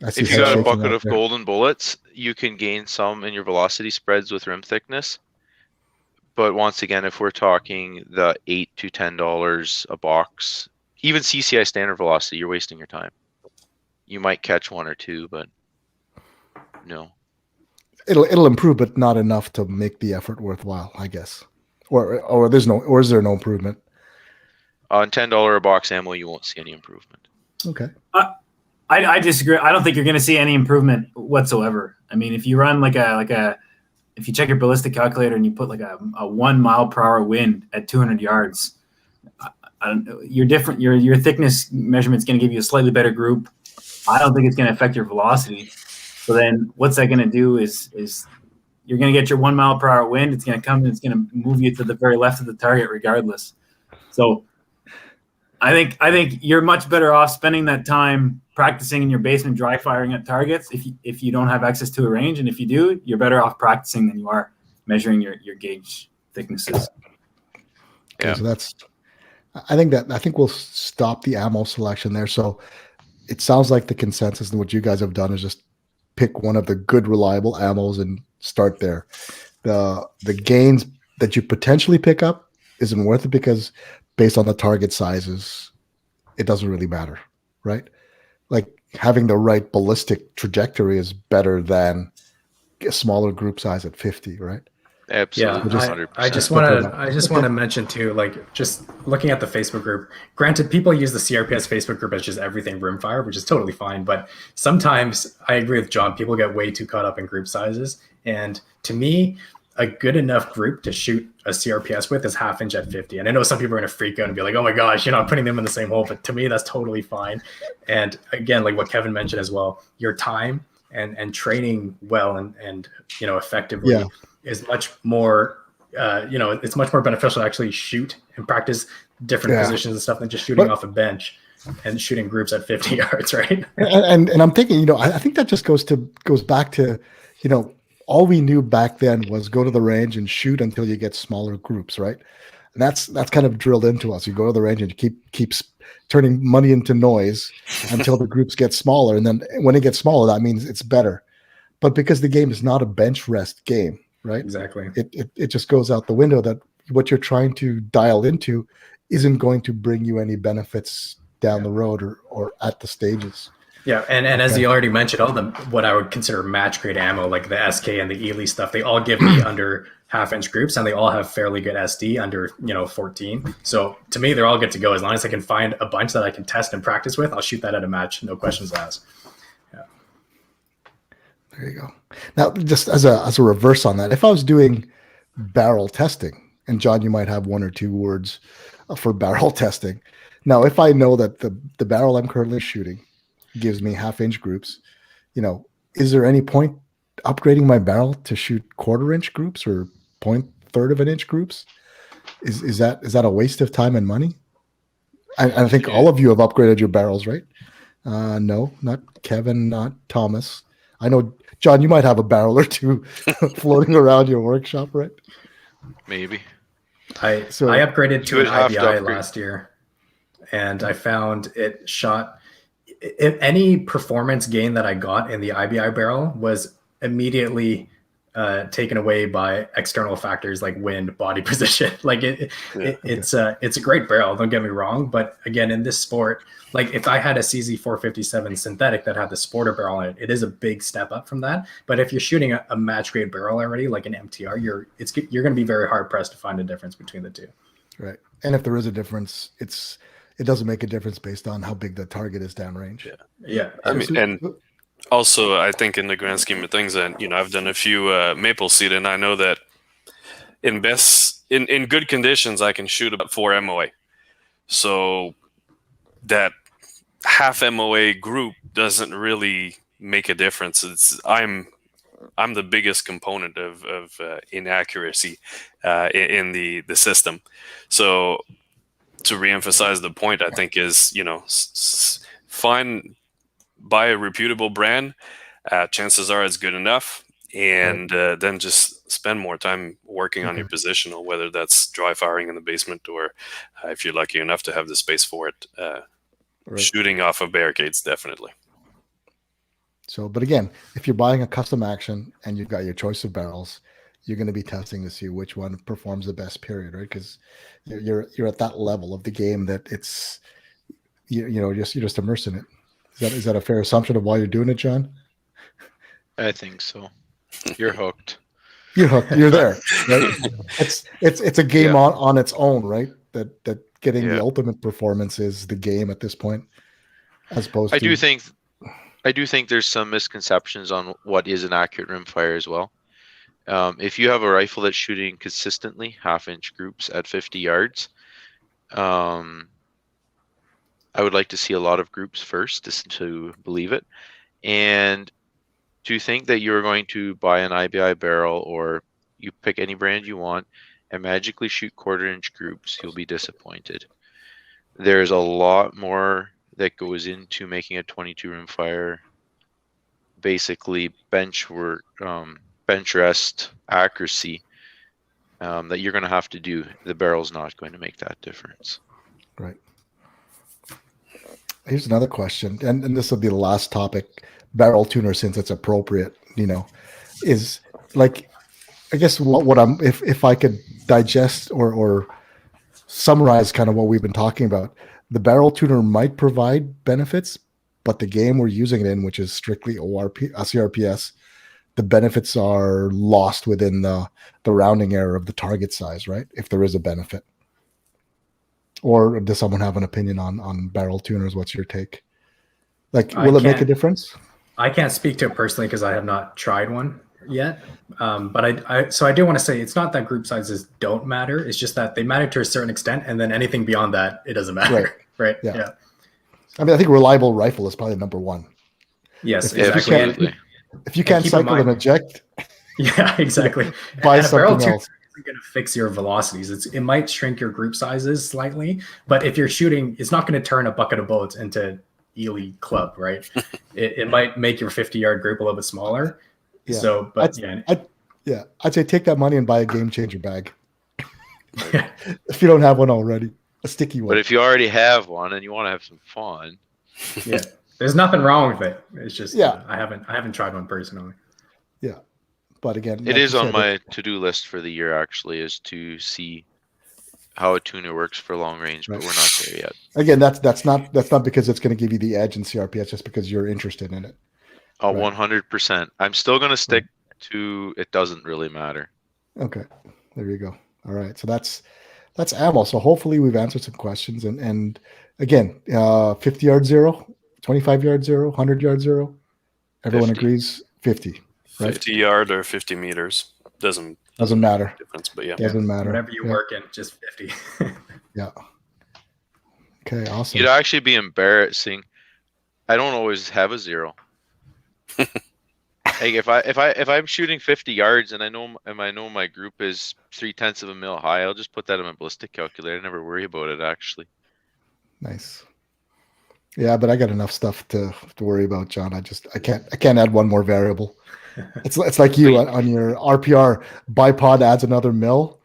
If you got a bucket of golden bullets, you can gain some in your velocity spreads with rim thickness. But once again, if we're talking the $8 to $10 a box, even CCI standard velocity, you're wasting your time. You might catch one or two, but no. It'll improve, but not enough to make the effort worthwhile, I guess. Or is there no improvement? On $10 a box ammo, you won't see any improvement. Okay. I disagree. I don't think you're going to see any improvement whatsoever. I mean, if you run if you check your ballistic calculator and you put like a 1 mile per hour wind at 200 yards, your thickness measurement's going to give you a slightly better group. I don't think it's going to affect your velocity. So then what's that going to do is you're going to get your 1 mile per hour wind. It's going to come and it's going to move you to the very left of the target regardless. So I think you're much better off spending that time practicing in your basement dry firing at targets if you don't have access to a range. And if you do, you're better off practicing than you are measuring your gauge thicknesses. Okay, so I think we'll stop the ammo selection there. So it sounds like the consensus and what you guys have done is just pick one of the good, reliable ammos and start there. The gains that you potentially pick up isn't worth it because based on the target sizes, it doesn't really matter, right? Like having the right ballistic trajectory is better than a smaller group size at 50, right? Absolutely. Yeah, I just want to mention too, like just looking at the Facebook group. Granted, people use the CRPS Facebook group as just everything Rimfire, which is totally fine. But sometimes I agree with John. People get way too caught up in group sizes, and to me, a good enough group to shoot a CRPS with is 1/2 inch at 50. And I know some people are going to freak out and be like, "Oh my gosh, you're not putting them in the same hole." But to me, that's totally fine. And again, like what Kevin mentioned as well, your time and training well and effectively. Yeah. Is much more, it's much more beneficial to actually shoot and practice different positions and stuff than just shooting off a bench and shooting groups at 50 yards, right? And I'm thinking, I think that just goes back to, all we knew back then was go to the range and shoot until you get smaller groups, right? And that's kind of drilled into us. You go to the range and you keep turning money into noise until the groups get smaller, and then when it gets smaller, that means it's better. But because the game is not a bench rest game. Right. Exactly. It just goes out the window that what you're trying to dial into isn't going to bring you any benefits down the road or at the stages. Yeah, and as you already mentioned, all the what I would consider match grade ammo, like the SK and the Ely stuff, they all give me under 1/2 inch groups, and they all have fairly good SD under 14. So to me, they're all good to go as long as I can find a bunch that I can test and practice with. I'll shoot that at a match, no questions asked. There you go. Now, just as a reverse on that, if I was doing barrel testing, and John, you might have one or two words for barrel testing. Now, if I know that the barrel I'm currently shooting gives me 1/2 inch groups, is there any point upgrading my barrel to shoot 1/4 inch groups or 0.3 of an inch groups? Is that a waste of time and money? I think all of you have upgraded your barrels, right? No, not Kevin, not Thomas. I know, John, you might have a barrel or two floating around your workshop, right? Maybe. I upgraded to an IBI last year, and I found it shot. If any performance gain that I got in the IBI barrel was immediately taken away by external factors like wind, body position. Like it's a great barrel. Don't get me wrong, but again, in this sport, like if I had a CZ457 synthetic that had the sporter barrel in it, it is a big step up from that. But if you're shooting a match grade barrel already, like an MTR, you're going to be very hard pressed to find a difference between the two. Right. And if there is a difference, it doesn't make a difference based on how big the target is downrange. Yeah. I mean, and also I think in the grand scheme of things, and I've done a few maple seed, and I know that in good conditions I can shoot about 4 MOA. So that half MOA group doesn't really make a difference. I'm the biggest component of inaccuracy in the system. So to reemphasize the point, I think is buy a reputable brand. Chances are it's good enough, and then just spend more time working on your positional, whether that's dry firing in the basement or if you're lucky enough to have the space for it, shooting off of barricades, definitely. So, but again, if you're buying a custom action and you've got your choice of barrels, you're going to be testing to see which one performs the best, period, right? Because you're at that level of the game that it's you're just immersed in it. Is that a fair assumption of why you're doing it, John? I think so. You're hooked. You're hooked. You're there. Right? It's a game on its own, right? That getting the ultimate performance is the game at this point, as opposed to. I do think there's some misconceptions on what is an accurate rimfire as well. If you have a rifle that's shooting consistently half-inch groups at 50 yards, I would like to see a lot of groups first to believe it. And to think that you're going to buy an IBI barrel, or you pick any brand you want and magically shoot quarter-inch groups, you'll be disappointed. There's a lot more that goes into making a 22 rimfire basically bench rest accuracy that you're going to have to do. The barrel's not going to make that difference. Right. Here's another question, and this will be the last topic. Barrel tuner, since it's appropriate, is like, I guess what I'm, if I could digest or summarize kind of what we've been talking about, the barrel tuner might provide benefits, but the game we're using it in, which is strictly CRPS, the benefits are lost within the rounding error of the target size, right? If there is a benefit. Or does someone have an opinion on barrel tuners? What's your take? Like, will it make a difference? I can't speak to it personally because I have not tried one yet. But I do want to say it's not that group sizes don't matter. It's just that they matter to a certain extent, and then anything beyond that, it doesn't matter. Right? Yeah. I mean, I think reliable rifle is probably number one. Yes, exactly. If you can't cycle and eject, yeah, exactly. Buy something else. Isn't going to fix your velocities. It might shrink your group sizes slightly, but if you're shooting, it's not going to turn a bucket of bullets into Ely club, right? it might make your 50-yard group a little bit smaller. Yeah. So, but I'd say take that money and buy a game changer bag. If you don't have one already, a sticky one. But if you already have one and you want to have some fun, yeah, there's nothing wrong with it. It's just I haven't tried one personally. Yeah, but again, it is on my to-do list for the year. Actually, is to see how a tuner works for long range, but we're not there yet. Again, that's not because it's going to give you the edge in CRPS, just because you're interested in it. Oh, 100%. I'm still going to stick to it. Doesn't really matter. Okay, there you go. All right, so that's ammo. So hopefully we've answered some questions. And again, 50-yard zero, 25-yard zero, 100-yard zero. Everyone 50. agrees 50. Right? 50 yard or 50 meters doesn't matter. Difference, but Doesn't matter. Whatever you work in, just 50. Yeah. Okay, awesome. You'd actually be embarrassing. I don't always have a zero. Like if I'm shooting 50 yards and I know my group is 0.3 of a mil high, I'll just put that in my ballistic calculator. I never worry about it actually. Nice. Yeah, but I got enough stuff to worry about, John. I can't add one more variable. It's like you on your RPR bipod adds another mil.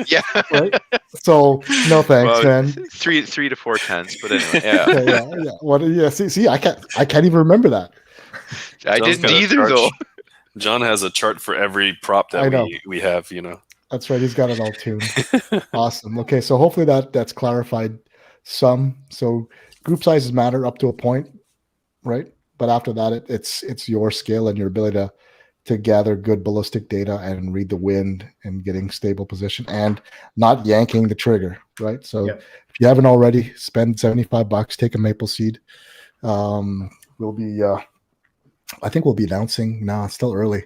Yeah. Right? So no thanks, man. 3 to 4 tenths, but anyway, yeah. Yeah. What? Yeah. See, I can't even remember that. I didn't either though. John has a chart for every prop I know. that we have, you know. That's right. He's got it all tuned. Awesome. Okay, so hopefully that's clarified some. So group sizes matter up to a point, right? But after that, it's your skill and your ability to gather good ballistic data and read the wind and getting stable position and not yanking the trigger, right? So Yep. if you haven't already, spend $75, take a maple seed. We'll be I think we'll be announcing. No, it's still early.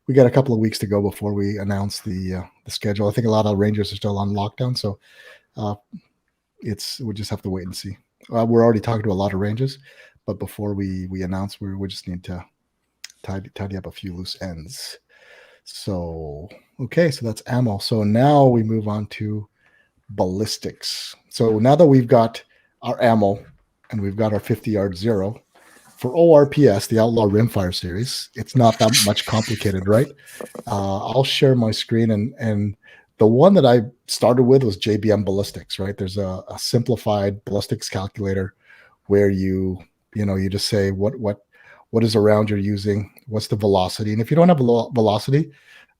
We got a couple of weeks to go before we announce the schedule. I think a lot of Rangers are still on lockdown, so we just have to wait and see. We're already talking to a lot of Rangers, but before we announce, we just need to tidy up a few loose ends. So okay, so that's ammo. So now we move on to ballistics. So now that we've got our ammo and we've got our 50-yard zero. For ORPS, the Outlaw Rimfire series, it's not that much complicated, right? I'll share my screen, and the one that I started with was JBM Ballistics, right? There's a simplified ballistics calculator where you just say what is around you're using, what's the velocity, and if you don't have a velocity,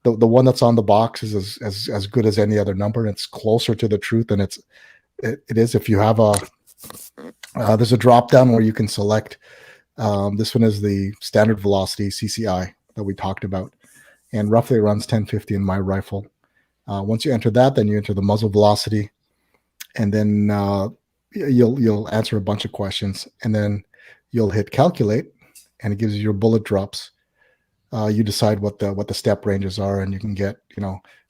the one that's on the box is as good as any other number, and it's closer to the truth than it is if you have there's a drop down where you can select. This one is the standard velocity CCI that we talked about, and roughly it runs 1050 in my rifle. Once you enter that, then you enter the muzzle velocity, and then you'll answer a bunch of questions, and then you'll hit calculate, and it gives you your bullet drops. You decide what the step ranges are, and you can get,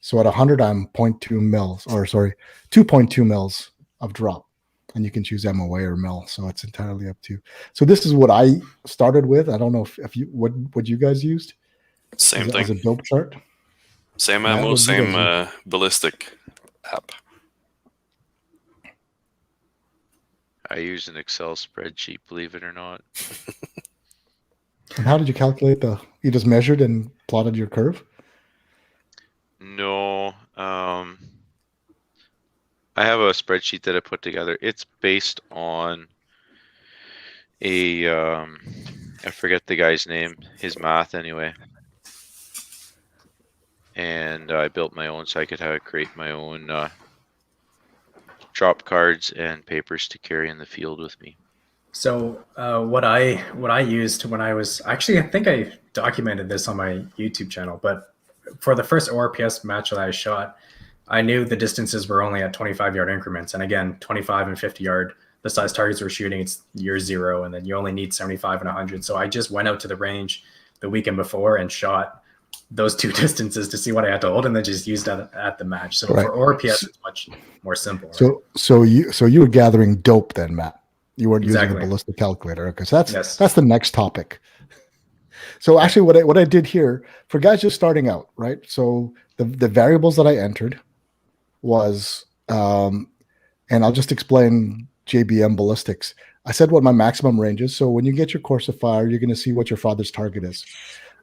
so at 100 I'm 2.2 mils of drop. And you can choose MOA or mil, so it's entirely up to you. So this is what I started with. I don't know if you what you guys used. Same thing. As a dope chart. Same ammo, same ballistic app. I use an Excel spreadsheet, believe it or not. And how did you calculate you just measured and plotted your curve? No. I have a spreadsheet that I put together. It's based on I forget the guy's name, his math anyway. And I built my own so I could create my own drop cards and papers to carry in the field with me. So what I used when I was I think I documented this on my YouTube channel, but for the first ORPS match that I shot, I knew the distances were only at 25-yard increments. And again, 25 and 50-yard, the size targets we're shooting, it's year zero, and then you only need 75 and 100. So I just went out to the range the weekend before and shot those two distances to see what I had to hold, and then just used that at the match. So right. For ORPS, it's much more simple. Right? So you were gathering dope then, Matt. You weren't using a ballistic calculator. Okay, so that's the next topic. So actually what I did here for guys just starting out, right? So the variables that I entered was, and I'll just explain JBM Ballistics. I said what my maximum range is. So when you get your course of fire, you're going to see what your father's target is.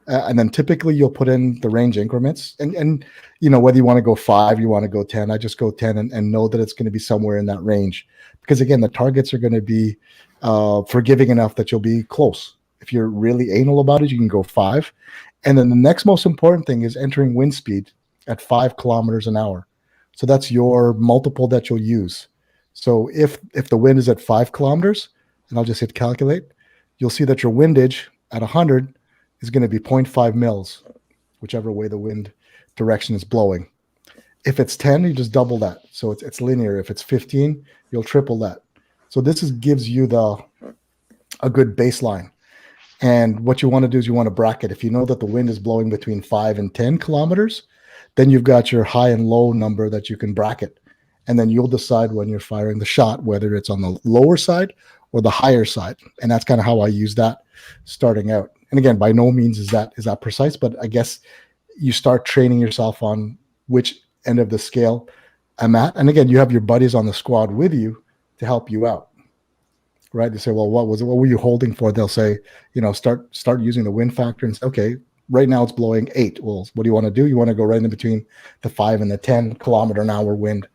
And then typically you'll put in the range increments and whether you want to go 5, you want to go 10, I just go 10 and know that it's going to be somewhere in that range. Because again, the targets are going to be forgiving enough that you'll be close. If you're really anal about it, you can go 5. And then the next most important thing is entering wind speed at 5 kilometers an hour. So that's your multiple that you'll use. So if the wind is at 5 kilometers, and I'll just hit calculate, you'll see that your windage at 100 is going to be 0.5 mils, whichever way the wind direction is blowing. If it's 10, you just double that. So it's linear. If it's 15, you'll triple that. So this gives you a good baseline. And what you want to do is you want to bracket. If you know that the wind is blowing between 5 and 10 kilometers, then you've got your high and low number that you can bracket. And then you'll decide when you're firing the shot, whether it's on the lower side or the higher side. And that's kind of how I use that starting out. And again, by no means is that precise, but I guess you start training yourself on which end of the scale I'm at. And again, you have your buddies on the squad with you to help you out. Right? They say, well, what were you holding for? They'll say, start using the wind factor and say, okay, right now it's blowing 8. Well, what do you want to do? You want to go right in between the 5 and the 10 kilometer an hour wind.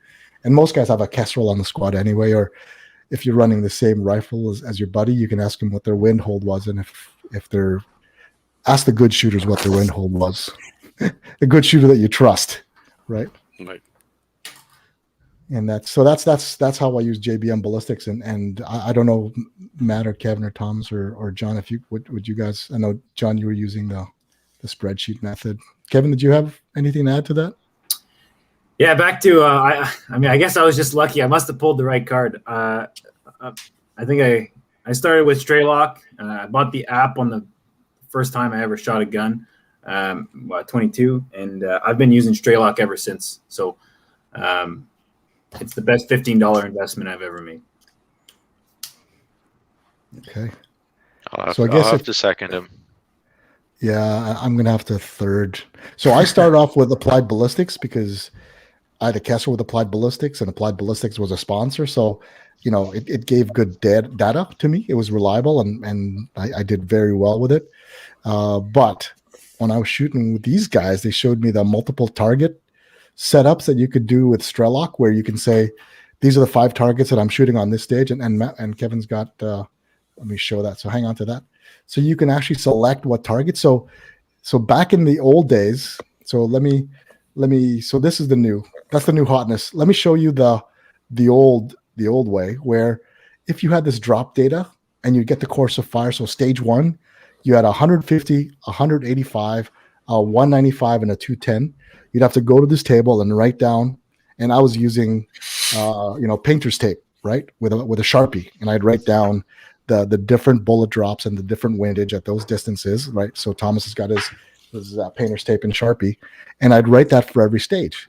And most guys have a Kestrel on the squad anyway, or if you're running the same rifle as your buddy, you can ask them what their wind hold was. And if they're ask the good shooters what their wind hold was. A good shooter that you trust, right? Right. And that's how I use JBM Ballistics. And I don't know, Matt or Kevin or Thomas or John, if you would you guys, I know John, you were using the spreadsheet method. Kevin, did you have anything to add to that? Yeah, back to I mean, I guess I was just lucky. I must have pulled the right card. I think I started with Straylock. I bought the app on the first time I ever shot a gun, 22, and I've been using Straylock ever since. So it's the best $15 investment I've ever made. Okay. I'll So I guess have to second him. Yeah, I'm gonna have to third. So I started off with Applied Ballistics because I had a Kessler with Applied Ballistics, and Applied Ballistics was a sponsor. So, it gave good data to me. It was reliable, and I did very well with it. But when I was shooting with these guys, they showed me the multiple target setups that you could do with Strelok, where you can say, these are the 5 targets that I'm shooting on this stage. And Kevin's got, let me show that. So hang on to that. So you can actually select what target. So back in the old days, so so this is that's the new hotness. Let me show you the old way, where if you had this drop data and you get the course of fire, so stage 1, you had 150, 185, 195, and a 210. You'd have to go to this table and write down, and I was using painter's tape, right, with a Sharpie, and I'd write down the different bullet drops and the different windage at those distances, right? So Thomas has got his painter's tape and Sharpie, and I'd write that for every stage.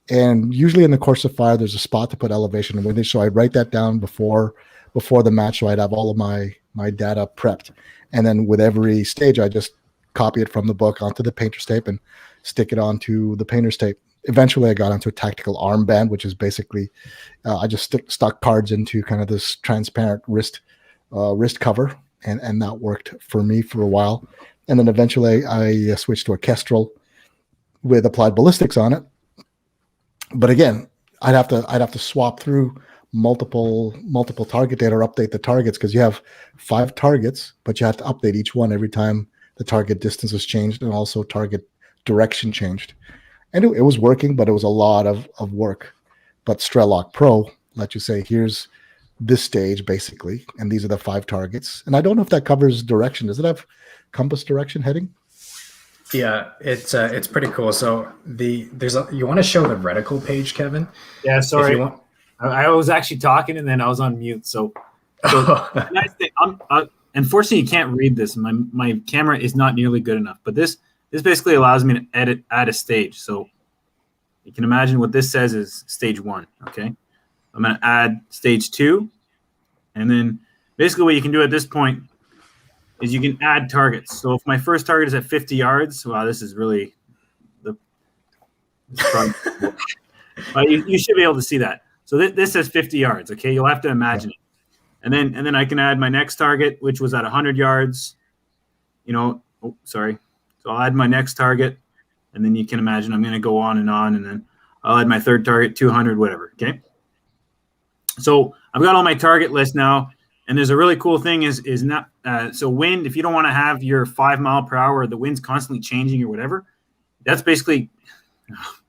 And usually in the course of fire, there's a spot to put elevation and windage. So I'd write that down before the match, so I'd have all of my data prepped. And then with every stage, I just copy it from the book onto the painter's tape and stick it onto the painter's tape. Eventually, I got onto a tactical armband, which is basically I just stuck cards into kind of this transparent wrist cover, and that worked for me for a while. And then eventually, I switched to a Kestrel with Applied Ballistics on it. But again, I'd have to swap through multiple target data or update the targets, because you have 5 targets, but you have to update each one every time the target distance has changed and also target direction changed. And it was working, but it was a lot of work. But Strelok Pro let you say, here's this stage basically, and these are the 5 targets. And I don't know if that covers direction. Does it have compass direction heading? Yeah, it's pretty cool. So you want to show the reticle page, Kevin? Yeah, sorry. I was actually talking and then I was on mute. So nice thing. Unfortunately, you can't read this. My camera is not nearly good enough. But this basically allows me to add a stage. So you can imagine what this says is stage 1. Okay, I'm going to add stage 2, and then basically what you can do at this point is you can add targets. So if my first target is at 50 yards, wow, this is really you should be able to see that. So this says 50 yards. Okay, you'll have to imagine it. And then I can add my next target, which was at 100 yards. So I'll add my next target, and then you can imagine I'm going to go on, and then I'll add my third target, 200, whatever. Okay. So I've got all my target list now, and there's a really cool thing is not so wind. If you don't want to have your 5 mile per hour, the wind's constantly changing or whatever, that's basically,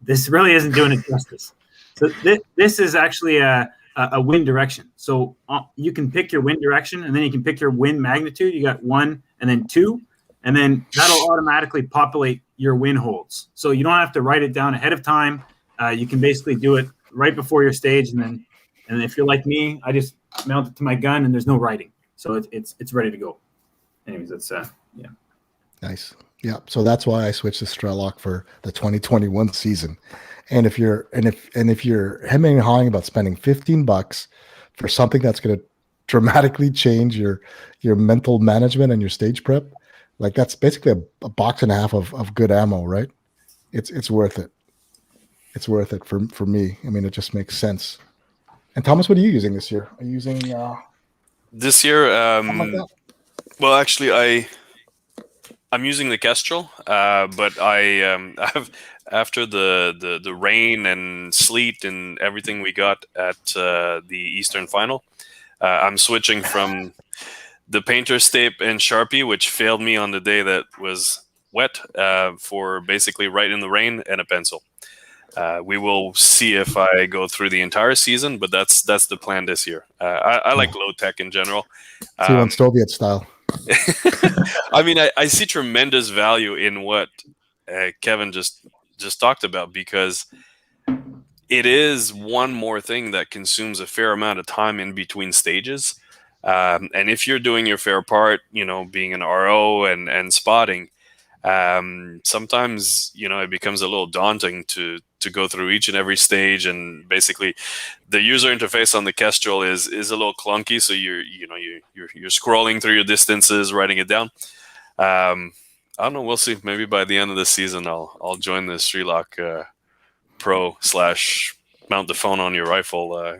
this really isn't doing it justice. So this is actually a wind direction. So you can pick your wind direction, and then you can pick your wind magnitude. You got 1 and then 2, and then that'll automatically populate your wind holds. So you don't have to write it down ahead of time. You can basically do it right before your stage, and if you're like me, I just mount it to my gun, and there's no writing, so it's ready to go. Anyways, that's yeah. Nice. Yeah. So that's why I switched to Strelok for the 2021 season. And if you're hemming and hawing about spending $15 for something that's going to dramatically change your mental management and your stage prep, like that's basically a box and a half of good ammo, right? It's worth it. It's worth it for me. I mean, it just makes sense. And Thomas, what are you using this year? Are you using this year? Like that? Well, actually, I'm using the Kestrel, but I have, after the rain and sleet and everything we got at the Eastern Final, I'm switching from the painter's tape and Sharpie, which failed me on the day that was wet, for basically right in the rain, and a pencil. We will see if I go through the entire season, but that's the plan this year. I like low tech in general. See you on Soviet style. I mean, I see tremendous value in what Kevin just talked about, because it is one more thing that consumes a fair amount of time in between stages. And if you're doing your fair part, being an RO and spotting, sometimes it becomes a little daunting to go through each and every stage, and basically the user interface on the Kestrel is a little clunky, so you're scrolling through your distances, writing it down. I don't know, we'll see. Maybe by the end of the season I'll join the Strelok Pro / mount the phone on your rifle.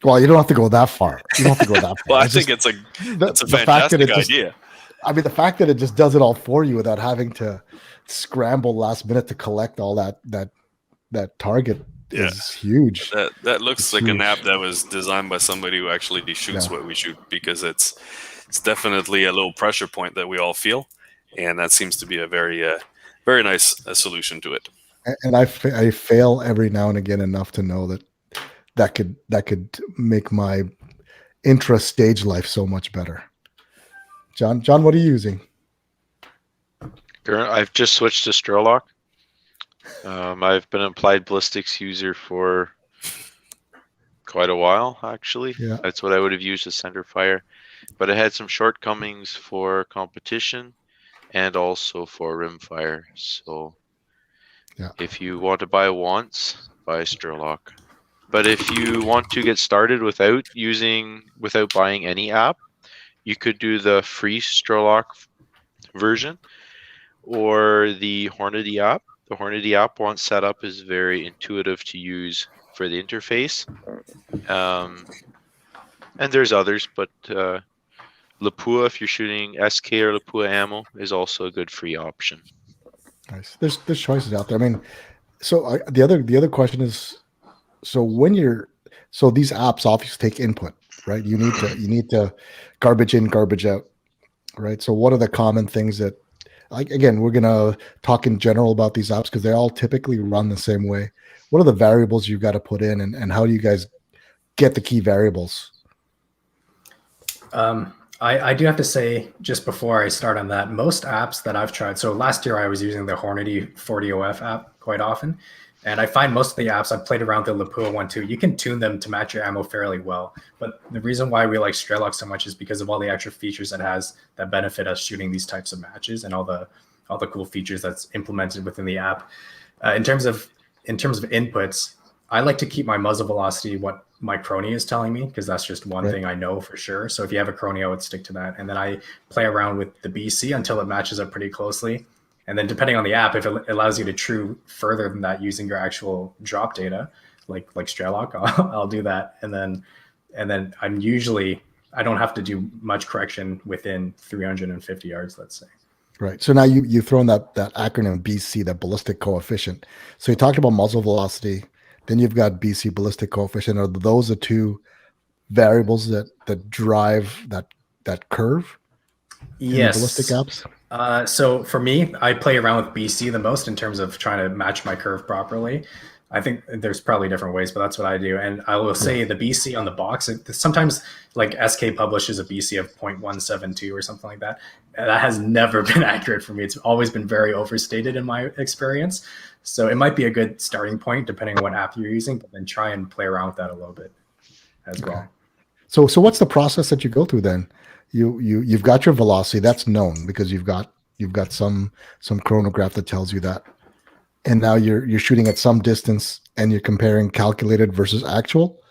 Well, you don't have to go that far. Well, I think it's a fantastic idea. I mean, the fact that it just does it all for you without having to scramble last minute to collect all that target is huge. That looks like an app that was designed by somebody who actually shoots what we shoot, because it's definitely a little pressure point that we all feel, and that seems to be a very nice solution to it. And I fail every now and again enough to know that could make my intra-stage life so much better. John, what are you using? I've just switched to Strelok. I've been an applied ballistics user for quite a while, actually. Yeah. That's what I would have used as center fire, but it had some shortcomings for competition and also for rimfire. So if you want to buy once, buy Strelok. But if you want to get started without buying any app, you could do the free Strelok version or the Hornady app. The Hornady app, once set up, is very intuitive to use for the interface. And there's others, but Lapua, if you're shooting SK or Lapua ammo, is also a good free option. Nice. There's choices out there. I mean, so the other question is, so these apps obviously take input, right? You need to garbage in, garbage out, right? So what are the common things that, like, again, we're gonna talk in general about these apps because they all typically run the same way. What are the variables you've got to put in, and how do you guys get the key variables? I do have to say, just before I start on that, most apps that I've tried, so last year I was using the Hornady 40OF app quite often, and I find most of the apps, I've played around the Lapua one too, you can tune them to match your ammo fairly well. But the reason why we like Strelok so much is because of all the extra features it has that benefit us shooting these types of matches, and all the cool features that's implemented within the app. In terms of inputs, I like to keep my muzzle velocity what my crony is telling me, because that's just one thing I know for sure. So if you have a crony, I would stick to that. And then I play around with the BC until it matches up pretty closely. And then depending on the app, if it allows you to true further than that using your actual drop data, like Strelok, I'll do that. And then I don't have to do much correction within 350 yards, let's say. Right. So now you've thrown that acronym BC, that ballistic coefficient. So you talked about muzzle velocity, then you've got BC, ballistic coefficient. Are those the two variables that drive that curve? Yes. Ballistic apps? So for me, I play around with BC the most in terms of trying to match my curve properly. I think there's probably different ways, but that's what I do. And I will say the BC on the box, sometimes like SK publishes a BC of 0.172 or something like that. And that has never been accurate for me. It's always been very overstated in my experience. So it might be a good starting point depending on what app you're using, but then try and play around with that a little bit as well. So what's the process that you go through then? You've got your velocity, that's known because you've got some chronograph that tells you that. And now you're shooting at some distance and you're comparing calculated versus actual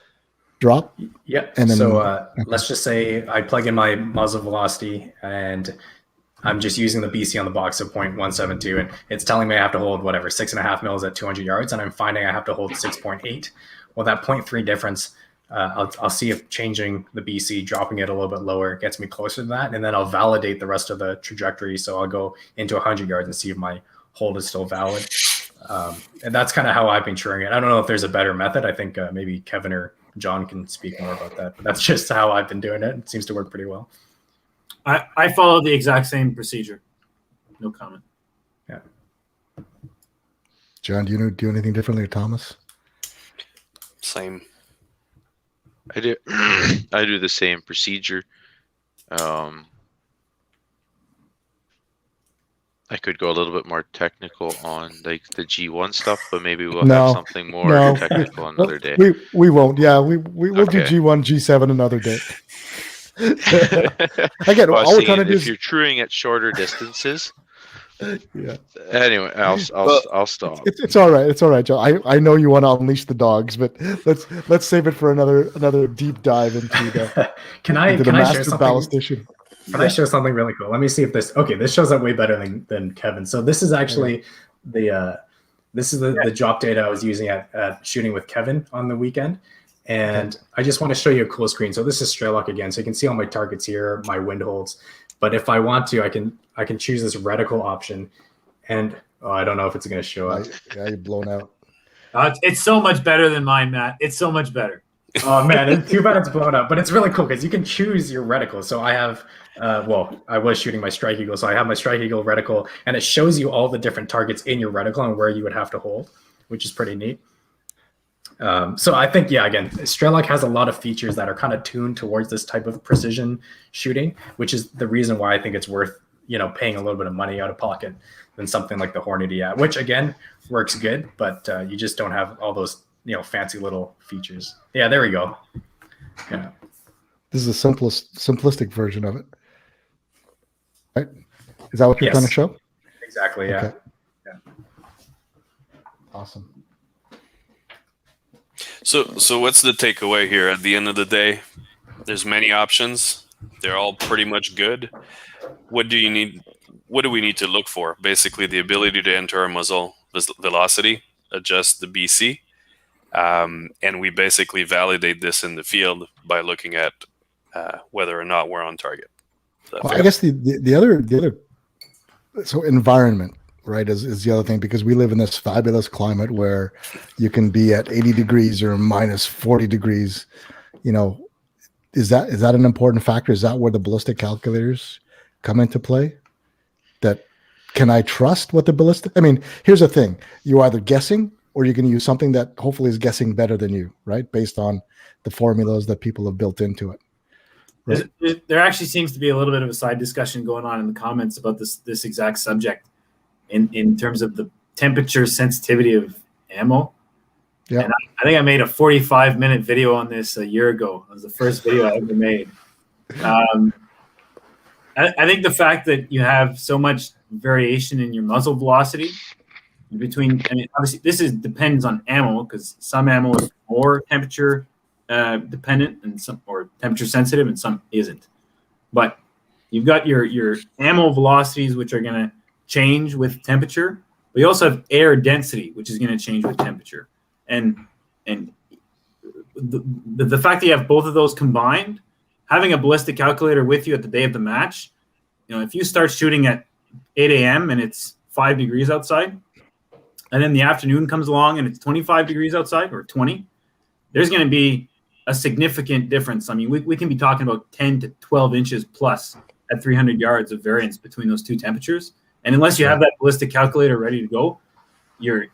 drop. Yep. And then, so let's just say I plug in my muzzle velocity and I'm just using the BC on the box of 0.172, and it's telling me I have to hold 6.5 mils at 200 yards, and I'm finding I have to hold 6.8. Well, that 0.3 difference, I'll see if changing the BC, dropping it a little bit lower, gets me closer to that, and then I'll validate the rest of the trajectory. So I'll go into 100 yards and see if my hold is still valid. And that's kind of how I've been truing it. I don't know if there's a better method. I think maybe Kevin or John can speak more about that. But that's just how I've been doing it. It seems to work pretty well. I follow the exact same procedure. No comment. John, do you do anything differently, or Thomas? Same. I do. I do the same procedure. I could go a little bit more technical on like the G1 stuff, but maybe we'll have something more technical another day. We won't. Yeah, we'll do G1, G7 another day. Again, well, all we're trying to do if is you're truing at shorter distances. Yeah. Anyway, I'll stop. It's all right. It's all right, Joe. I know you want to unleash the dogs, but let's save it for another deep dive into the Can I share master something? ballistician. Can I show something really cool? Let me see if this. Okay, this shows up way better than Kevin. So this is actually the drop data I was using at shooting with Kevin on the weekend, and I just want to show you a cool screen. So this is Strelok again, so you can see all my targets here, my wind holds. But if I want to, I can choose this reticle option, and I don't know if it's going to show up. Yeah, you're blown out. It's so much better than mine, Matt. It's so much better. Oh man, it's too bad it's blown up, but it's really cool because you can choose your reticle. So I have, I was shooting my Strike Eagle, so I have my Strike Eagle reticle, and it shows you all the different targets in your reticle and where you would have to hold, which is pretty neat. So I think, again, Strelok has a lot of features that are kind of tuned towards this type of precision shooting, which is the reason why I think it's worth, paying a little bit of money out of pocket than something like the Hornady, which again works good, but you just don't have all those fancy little features. Yeah, there we go. Yeah, this is the simplistic version of it, right? Is that what you're trying to show? Exactly. Yeah. Okay. Yeah. Awesome. So what's the takeaway here? At the end of the day, there's many options. They're all pretty much good. What do you need? What do we need to look for? Basically, the ability to enter our muzzle velocity, adjust the BC, and we basically validate this in the field by looking at whether or not we're on target. Well, I guess the other so environment, right, is the other thing, because we live in this fabulous climate where you can be at 80 degrees or minus 40 degrees. Is that an important factor? Is that where the ballistic calculators come into play? That can I trust what the ballistic? I mean, here's the thing: you're either guessing or you're going to use something that hopefully is guessing better than you, right? Based on the formulas that people have built into it. Right? There actually seems to be a little bit of a side discussion going on in the comments about this exact subject in terms of the temperature sensitivity of ammo. Yeah. And I think I made a 45-minute video on this a year ago. It was the first video I ever made. I think the fact that you have so much variation in your muzzle velocity between, obviously this depends on ammo, because some ammo is more temperature dependent and some, or temperature sensitive, and some isn't. But you've got your ammo velocities, which are going to change with temperature. But you also have air density, which is going to change with temperature. And the fact that you have both of those combined, having a ballistic calculator with you at the day of the match, if you start shooting at 8 a.m. and it's 5 degrees outside, and then the afternoon comes along and it's 25 degrees outside, or 20, there's going to be a significant difference. I mean, we can be talking about 10 to 12 inches plus at 300 yards of variance between those two temperatures. And unless you have that ballistic calculator ready to go, you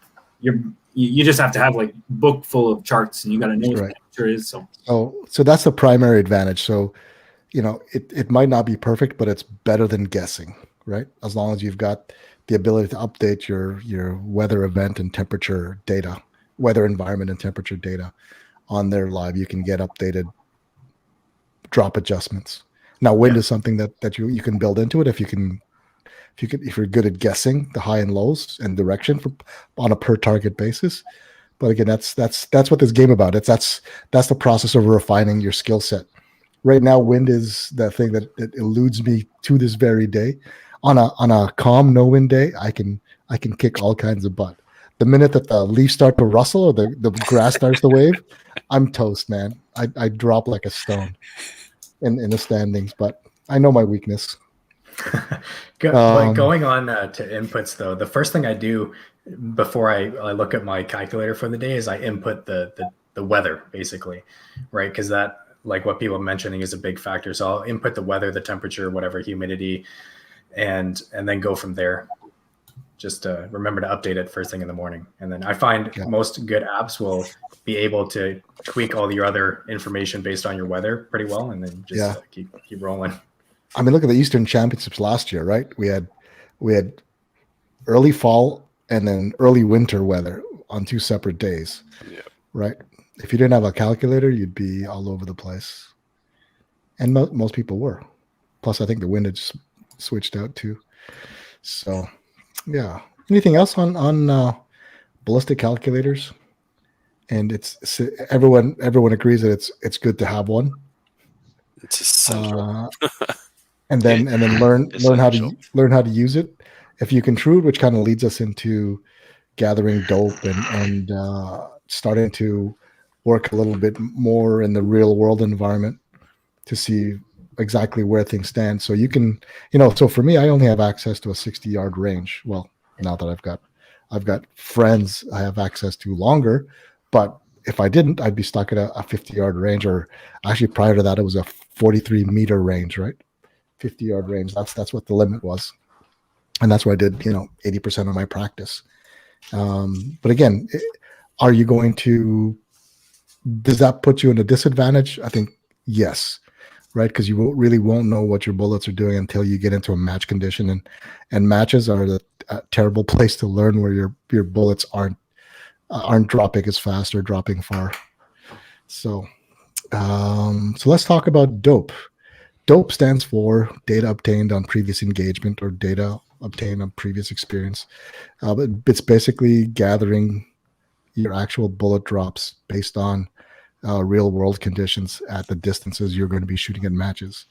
just have to have like book full of charts, and you got to know what the temperature is. So that's the primary advantage. So, it might not be perfect, but it's better than guessing, right? As long as you've got the ability to update your weather event and temperature data, weather environment and temperature data on there live, you can get updated drop adjustments. Now, wind is something that you can build into it if you're good at guessing the high and lows and direction on a per target basis. But again, that's what this game about. That's the process of refining your skill set. Right now, wind is the thing that eludes me to this very day. On a calm, no wind day, I can kick all kinds of butt. The minute that the leaves start to rustle or the grass starts to wave, I'm toast, man. I drop like a stone in the standings. But I know my weakness. Going on to inputs, though, the first thing I do before I look at my calculator for the day is I input the weather, basically, right? Because that like what people are mentioning is a big factor. So I'll input the weather, the temperature, whatever, humidity, and then go from there. Just remember to update it first thing in the morning. And then I find most good apps will be able to tweak all your other information based on your weather pretty well, and then just keep rolling. I mean, look at the Eastern Championships last year, right? We had early fall and then early winter weather on 2 separate days, right? If you didn't have a calculator, you'd be all over the place. And most people were. Plus, I think the wind had just switched out too. So, yeah. Anything else on ballistic calculators? And it's everyone agrees that it's good to have one. It's essential. And then learn how to use it. If you can true, which kind of leads us into gathering dope and starting to work a little bit more in the real world environment to see exactly where things stand. So you can, so for me, I only have access to a 60-yard range. Well, now that I've got friends I have access to longer, but if I didn't, I'd be stuck at a 50-yard range, or actually prior to that, it was a 43-meter range, right? 50-yard range. That's what the limit was. And that's where I did, 80% of my practice. But again, are you going to, does that put you in a disadvantage? I think yes, right? Because you really won't know what your bullets are doing until you get into a match condition. And matches are a terrible place to learn where your bullets aren't dropping as fast or dropping far. So let's talk about dope. Dope stands for data obtained on previous engagement or data obtained on previous experience. But it's basically gathering your actual bullet drops based on real world conditions at the distances you're going to be shooting at matches.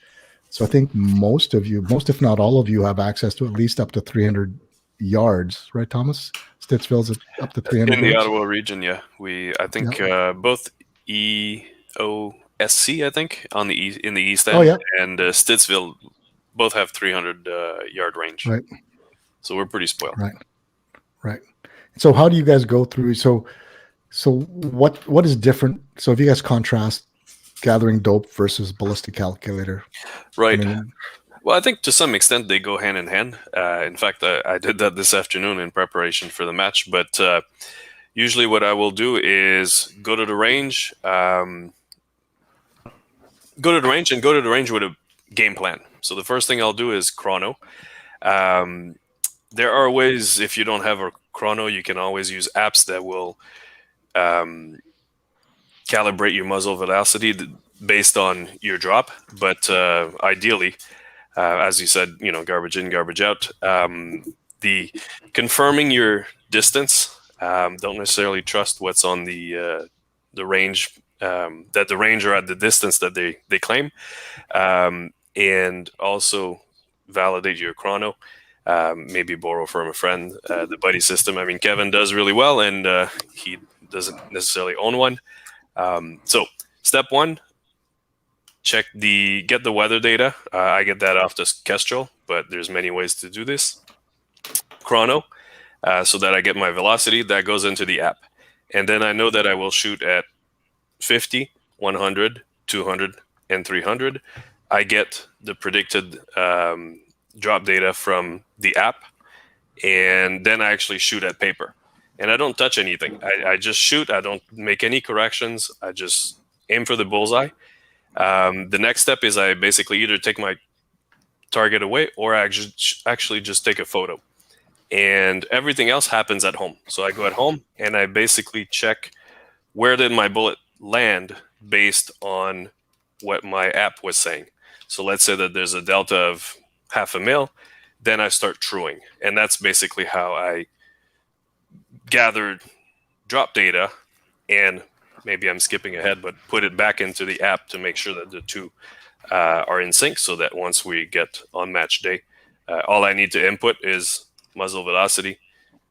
So I think most if not all of you have access to at least up to 300 yards, right, Thomas? Stittsville's up to 300 in the yards? Ottawa region. I think both EOSC, I think, in the east end, and Stittsville both have 300 yard range. Right. So we're pretty spoiled. Right. So how do you guys go through? So what is different? So if you guys contrast gathering dope versus ballistic calculator, right? Well, I think to some extent they go hand in hand. In fact, I did that this afternoon in preparation for the match. But usually what I will do is go to the range and go to the range with a game plan. So the first thing I'll do is chrono. There are ways, if you don't have a chrono, you can always use apps that will calibrate your muzzle velocity based on your drop. But ideally, as you said, garbage in, garbage out. The confirming your distance, don't necessarily trust what's on the range, that the range are at the distance that they claim, and also validate your chrono. Maybe borrow from a friend the buddy system. I mean, Kevin does really well, and he doesn't necessarily own one. So step one, get the weather data. I get that off the Kestrel, but there's many ways to do this. Chrono, so that I get my velocity. That goes into the app. And then I know that I will shoot at 50, 100, 200, and 300. I get the predicted drop data from the app, and then I actually shoot at paper. And I don't touch anything. I just shoot. I don't make any corrections. I just aim for the bullseye. The next step is I basically either take my target away or I actually just take a photo. And everything else happens at home. So I go at home and I basically check where did my bullet land based on what my app was saying. So let's say that there's a delta of 0.5 mil, then I start truing. And that's basically how I gathered drop data, and maybe I'm skipping ahead, but put it back into the app to make sure that the two are in sync, so that once we get on match day, all I need to input is muzzle velocity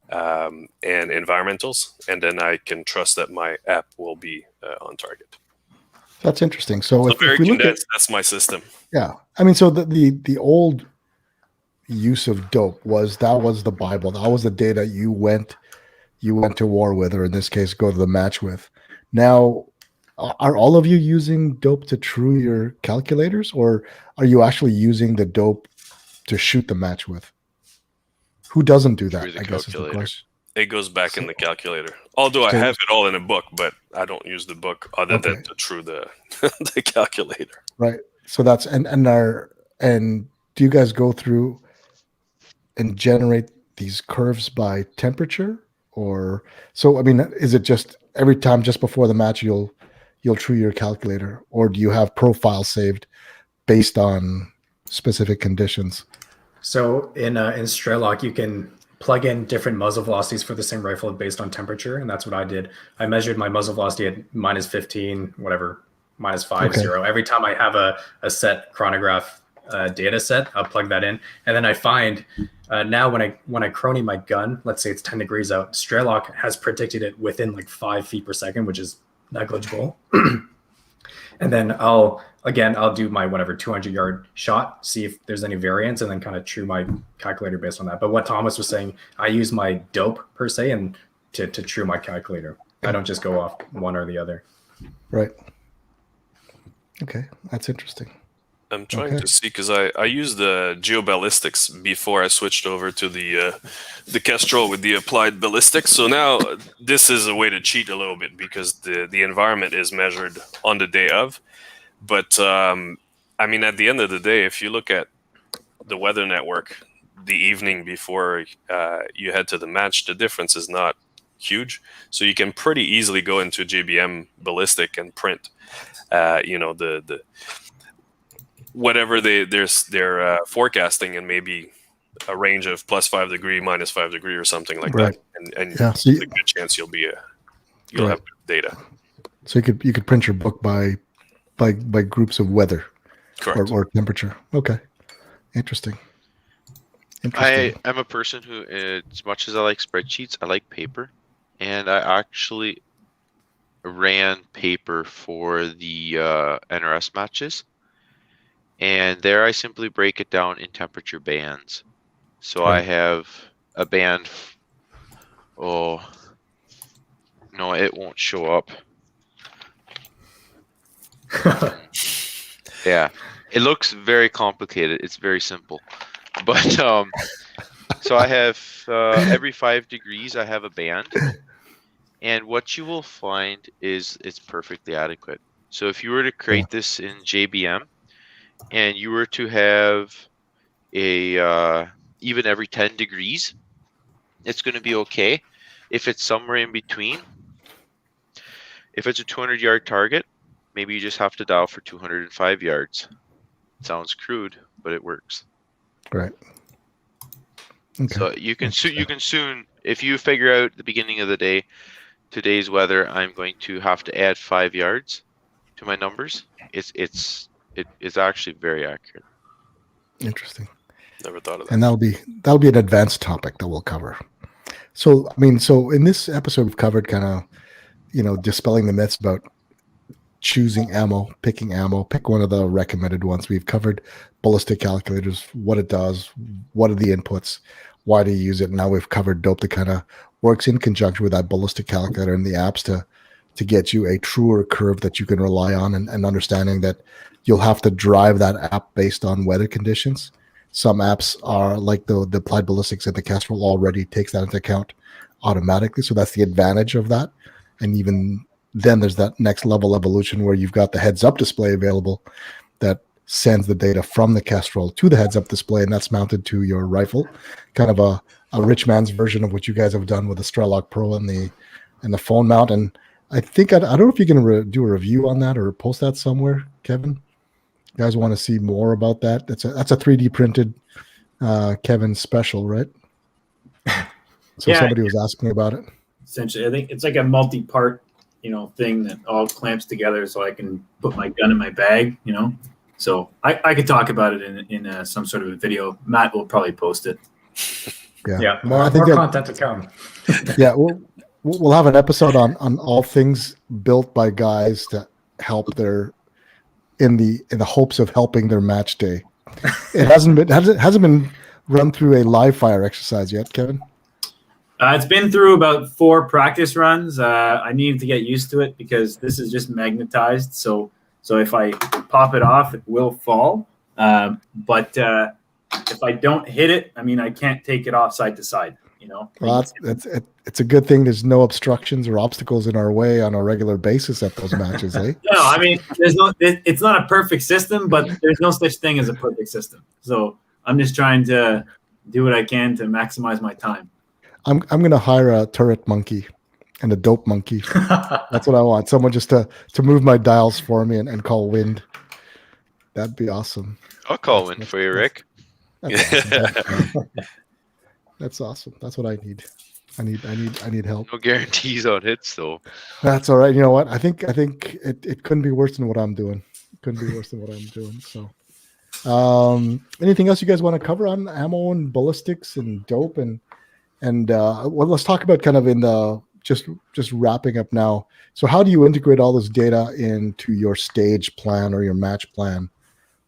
and environmentals, and then I can trust that my app will be on target. That's interesting. So if very we look condensed, that's my system. Yeah, I mean, so the old use of dope was the Bible. That was the data you went to war with, or in this case, go to the match with. Now, Are all of you using dope to true your calculators, or are you actually using the dope to shoot the match with? Who doesn't do that? True the I guess is the calculator. question. It goes back in the calculator. Although I So- have it all in a book, but I don't use the book other than Okay. to true the the calculator. Right. So that's and do you guys go through and generate these curves by temperature, or so? I mean, is it just every time just before the match you'll true your calculator, or do you have profiles saved based on specific conditions? So in Strelok, you can plug in different muzzle velocities for the same rifle based on temperature, and that's what I did. I measured my muzzle velocity at minus 15, whatever, minus 50. Okay. Every time I have a set chronograph data set, I'll plug that in, and then I find now when I crony my gun, let's say it's 10 degrees out, Strelok has predicted it within like 5 feet per second, which is negligible. And then I'll do my 200-yard shot, see if there's any variance, and then kind of true my calculator based on that. But what Thomas was saying, I use my dope per se and to true my calculator. I don't just go off one or the other. Right. Okay, that's interesting. I'm trying Okay. to see because I used the Ballistics before I switched over to the Kestrel with the applied ballistics. So now this is a way to cheat a little bit because the environment is measured on the day of. But I mean, at the end of the day, if you look at the weather network the evening before you head to the match, the difference is not huge. So you can pretty easily go into JBM ballistic and print, the whatever they're forecasting, and maybe a range of +5 degree, -5 degree, or something like Right. that. And Yeah, so there's a good chance you'll Right. have good data. So you could print your book by groups of weather Correct. or temperature. Okay, interesting. I'm a person who, as much as I like spreadsheets, I like paper, and I actually ran paper for the NRS matches, and there I simply break it down in temperature bands. So I Right. have a band. Oh no, it won't show up. Yeah, it looks very complicated. It's very simple, but so I have every 5 degrees I have a band, and what you will find is it's perfectly adequate. So if you were to create this in JBM, and you were to have a even every 10 degrees, it's going to be okay. If it's somewhere in between, if it's a 200-yard target, maybe you just have to dial for 205 yards. Sounds crude, but it works. Right. Okay. So you can soon, if you figure out at the beginning of the day, today's weather, I'm going to have to add 5 yards to my numbers. It's actually very accurate. Interesting. Never thought of that. And that'll be an advanced topic that we'll cover. So so in this episode we've covered kind of dispelling the myths about choosing ammo, picking ammo, pick one of the recommended ones. We've covered ballistic calculators, what it does, what are the inputs, why do you use it. Now we've covered dope that kind of works in conjunction with that ballistic calculator and the apps to get you a truer curve that you can rely on, and understanding that you'll have to drive that app based on weather conditions. Some apps are like the applied ballistics and the Kestrel already takes that into account automatically. So that's the advantage of that. And even then there's that next level evolution where you've got the heads up display available that sends the data from the Kestrel to the heads up display, and that's mounted to your rifle. Kind of a rich man's version of what you guys have done with the Strelok Pro and the phone mount. And I think, I don't know if you can do a review on that or post that somewhere, Kevin. You guys want to see more about that? That's a 3D printed Kevin special, right? So Yeah. somebody was asking about it. Essentially, I think it's like a multi-part, thing that all clamps together, so I can put my gun in my bag. So I could talk about it in some sort of a video. Matt will probably post it. Yeah, I more think that- content to come. Yeah, we'll have an episode on all things built by guys to help in the hopes of helping their match day. It hasn't been run through a live fire exercise yet, Kevin. It's been through about 4 practice runs. I needed to get used to it because this is just magnetized. So if I pop it off, it will fall. But if I don't hit it, I mean, I can't take it off side to side. Well, it's a good thing there's no obstructions or obstacles in our way on a regular basis at those matches, eh? No, I mean, it's not a perfect system, but there's no such thing as a perfect system. So I'm just trying to do what I can to maximize my time. I'm gonna hire a turret monkey and a dope monkey. That's what I want. Someone just to move my dials for me and call wind. That'd be awesome. I'll call wind for you, Rick. That's awesome. That's what I need. I need help. No guarantees on hits though. That's all right. You know what? I think it couldn't be worse than what I'm doing. It couldn't be worse than what I'm doing. So anything else you guys want to cover on ammo and ballistics and dope and well, let's talk about kind of in the just wrapping up now. So how do you integrate all this data into your stage plan or your match plan?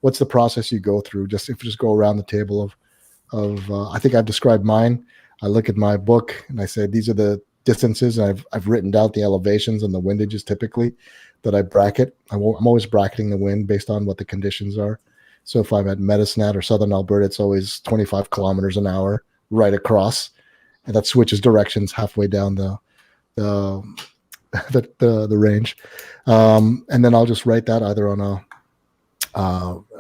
What's the process you go through? Just go around the table of I think I've described mine. I look at my book and I say these are the distances, and I've written down the elevations and the windages typically that I bracket. I'm always bracketing the wind based on what the conditions are. So if I'm at Medicine or Southern Alberta, it's always 25 kilometers an hour right across, and that switches directions halfway down the range. And then I'll just write that either on a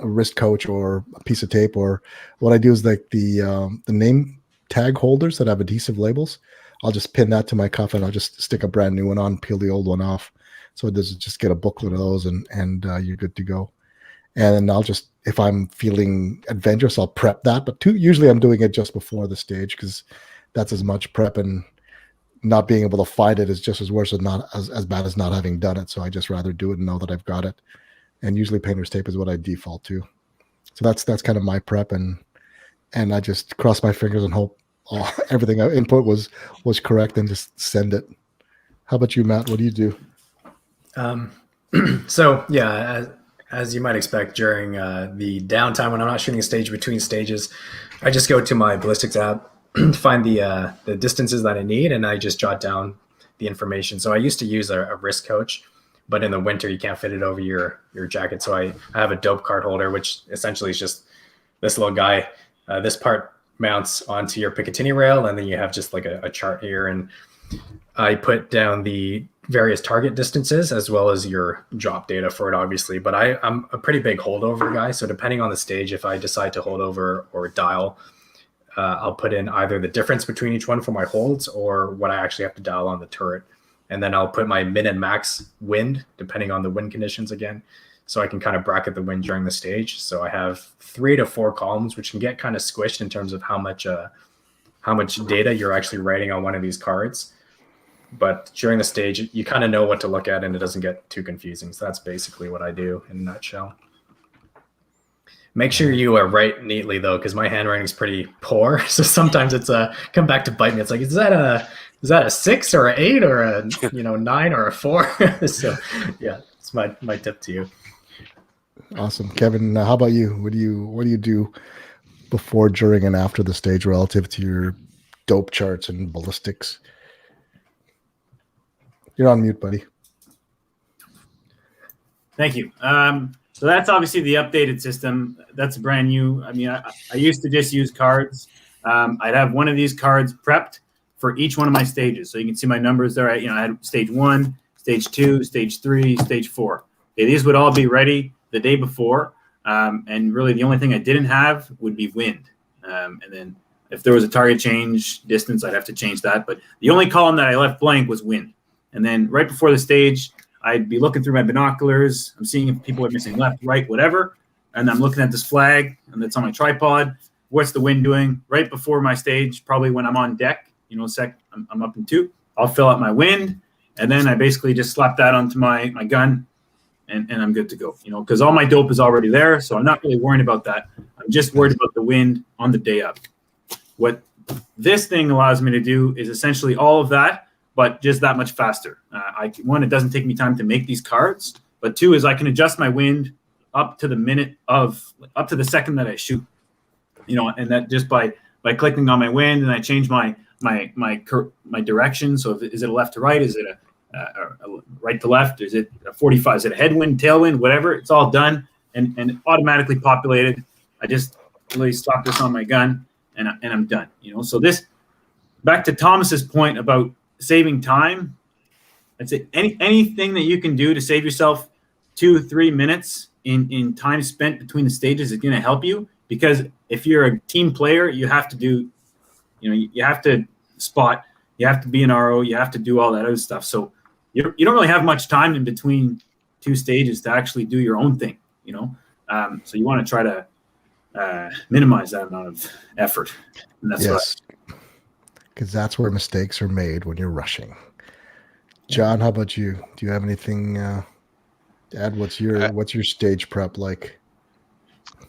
wrist coach or a piece of tape, or what I do is like the name tag holders that have adhesive labels. I'll just pin that to my cuff and I'll just stick a brand new one on, peel the old one off. So it doesn't just get a booklet of those and you're good to go. And I'll just, if I'm feeling adventurous, I'll prep that. But usually I'm doing it just before the stage because that's as much prep, and not being able to find it is just as worse as not as bad as not having done it. So I just rather do it and know that I've got it. And usually painter's tape is what I default to. So that's kind of my prep, and I just cross my fingers and hope everything I input was correct and just send it. How about you, Matt? What do you do? So yeah, as you might expect, during the downtime when I'm not shooting a stage between stages, I just go to my ballistics app, find the distances that I need, and I just jot down the information. So I used to use a wrist coach, but in the winter you can't fit it over your jacket. So I have a dope card holder, which essentially is just this little guy. This part mounts onto your Picatinny rail, and then you have just like a chart here, and I put down the various target distances as well as your drop data for it, obviously. But I'm a pretty big holdover guy, so depending on the stage, if I decide to hold over or dial, I'll put in either the difference between each one for my holds or what I actually have to dial on the turret. And then I'll put my min and max wind, depending on the wind conditions again, so I can kind of bracket the wind during the stage. So I have 3 to 4 columns, which can get kind of squished in terms of how much data you're actually writing on one of these cards. But during the stage, you kind of know what to look at, and it doesn't get too confusing. So that's basically what I do in a nutshell. Make sure you write neatly though, because my handwriting is pretty poor. So sometimes it's come back to bite me. It's like, is that a 6 or an 8 or a 9 or a 4? So yeah, it's my tip to you. Awesome, Kevin. How about you? What do you do before, during, and after the stage relative to your dope charts and ballistics? You're on mute, buddy. Thank you. So that's obviously the updated system. That's brand new. I mean, I used to just use cards. I'd have one of these cards prepped for each one of my stages. So you can see my numbers there. I had stage 1, stage 2, stage 3, stage 4. Okay, these would all be ready the day before. And really the only thing I didn't have would be wind. And then if there was a target change distance, I'd have to change that. But the only column that I left blank was wind. And then right before the stage, I'd be looking through my binoculars. I'm seeing if people are missing left, right, whatever. And I'm looking at this flag, and that's on my tripod. What's the wind doing? Right before my stage, probably when I'm on deck, I'm up in 2. I'll fill out my wind, and then I basically just slap that onto my gun, and I'm good to go. Because all my dope is already there, so I'm not really worrying about that. I'm just worried about the wind on the day up. What this thing allows me to do is essentially all of that, but just that much faster. One, it doesn't take me time to make these cards, but 2 is I can adjust my wind up to the second that I shoot, and that just by clicking on my wind, and I change my my direction. So is it a left to right? Is it a right to left? Is it a 45? Is it a headwind, tailwind, whatever? It's all done and automatically populated. I just really slap this on my gun and I'm done. So this, back to Thomas's point about saving time. I'd say anything that you can do to save yourself 2-3 minutes in time spent between the stages is going to help you, because if you're a team player, you have to do, you have to spot, you have to be an RO, you have to do all that other stuff. So you don't really have much time in between two stages to actually do your own thing, so you want to try to minimize that amount of effort. And that's because that's where mistakes are made when you're rushing. John, how about you? Do you have anything to add? What's your stage prep like?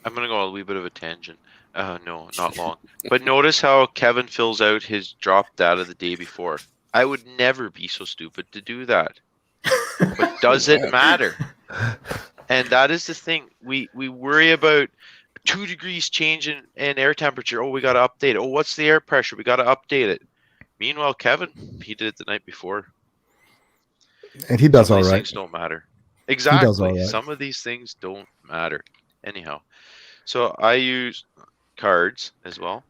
I'm gonna go a wee bit of a tangent. No, not long. But notice how Kevin fills out his drop data the day before. I would never be so stupid to do that. But does it matter? And that is the thing. We worry about 2 degrees change in air temperature. Oh, we got to update it. Oh, what's the air pressure? We got to update it. Meanwhile, Kevin, he did it the night before. And he does all right. Things don't matter. Exactly. Does all right. Some of these things don't matter. Anyhow, so I use cards as well,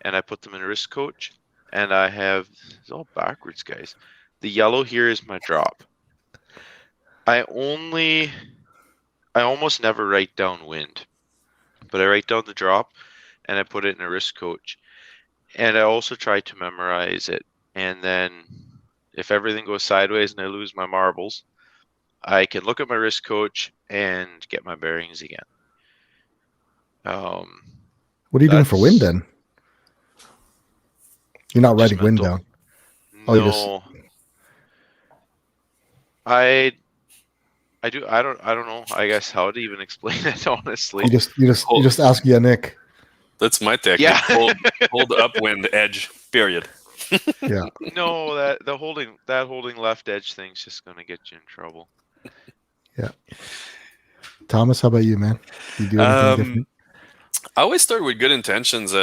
and I put them in a risk coach, and I have, it's all backwards, guys. The yellow here is my drop. I almost never write down wind, but I write down the drop and I put it in a risk coach. And I also try to memorize it. And then if everything goes sideways and I lose my marbles, I can look at my risk coach and get my bearings again. What are you doing for wind then? You're not writing wind down. No. I do. I don't know. I guess how to even explain it, honestly. You just ask Yannick. That's my technique. Yeah. hold the upwind edge. Period. Yeah. No, that holding left edge thing's just gonna get you in trouble. Yeah. Thomas, how about you, man? You do anything different? I always start with good intentions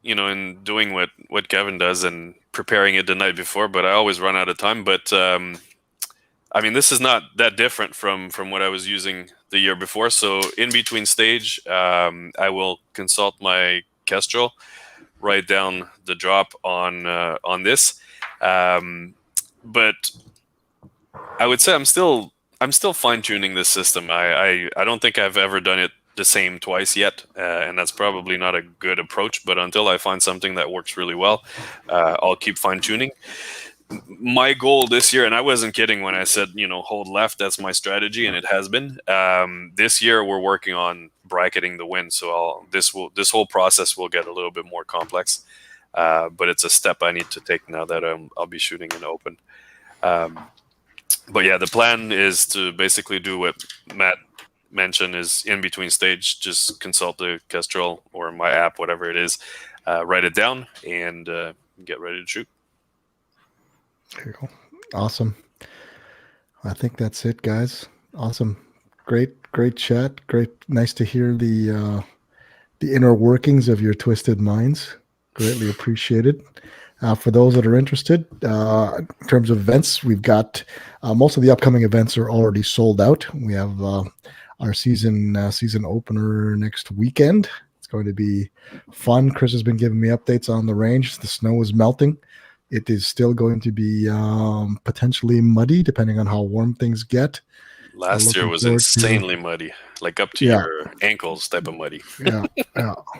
in doing what Kevin does and preparing it the night before, but I always run out of time. But this is not that different from what I was using the year before. So in between stage, I will consult my Kestrel, write down the drop on this. But I would say I'm still fine tuning this system. I don't think I've ever done it the same twice yet, and that's probably not a good approach. But until I find something that works really well, I'll keep fine tuning. My goal this year, and I wasn't kidding when I said, hold left, that's my strategy, and it has been. This year we're working on bracketing the wind, so this whole process will get a little bit more complex, but it's a step I need to take now that I'll be shooting in open. But yeah, the plan is to basically do what Matt mentioned, is in between stage, just consult the Kestrel or my app, whatever it is, write it down, and get ready to shoot. There you go. Awesome. I think that's it, guys. Awesome. Great chat. Great. Nice to hear the inner workings of your twisted minds. Greatly appreciated. For those that are interested, in terms of events, we've got most of the upcoming events are already sold out. We have our season opener next weekend. It's going to be fun. Chris has been giving me updates on the range. The snow is melting. It is still going to be potentially muddy, depending on how warm things get. Last year was insanely muddy, like up to your ankles type of muddy. Yeah,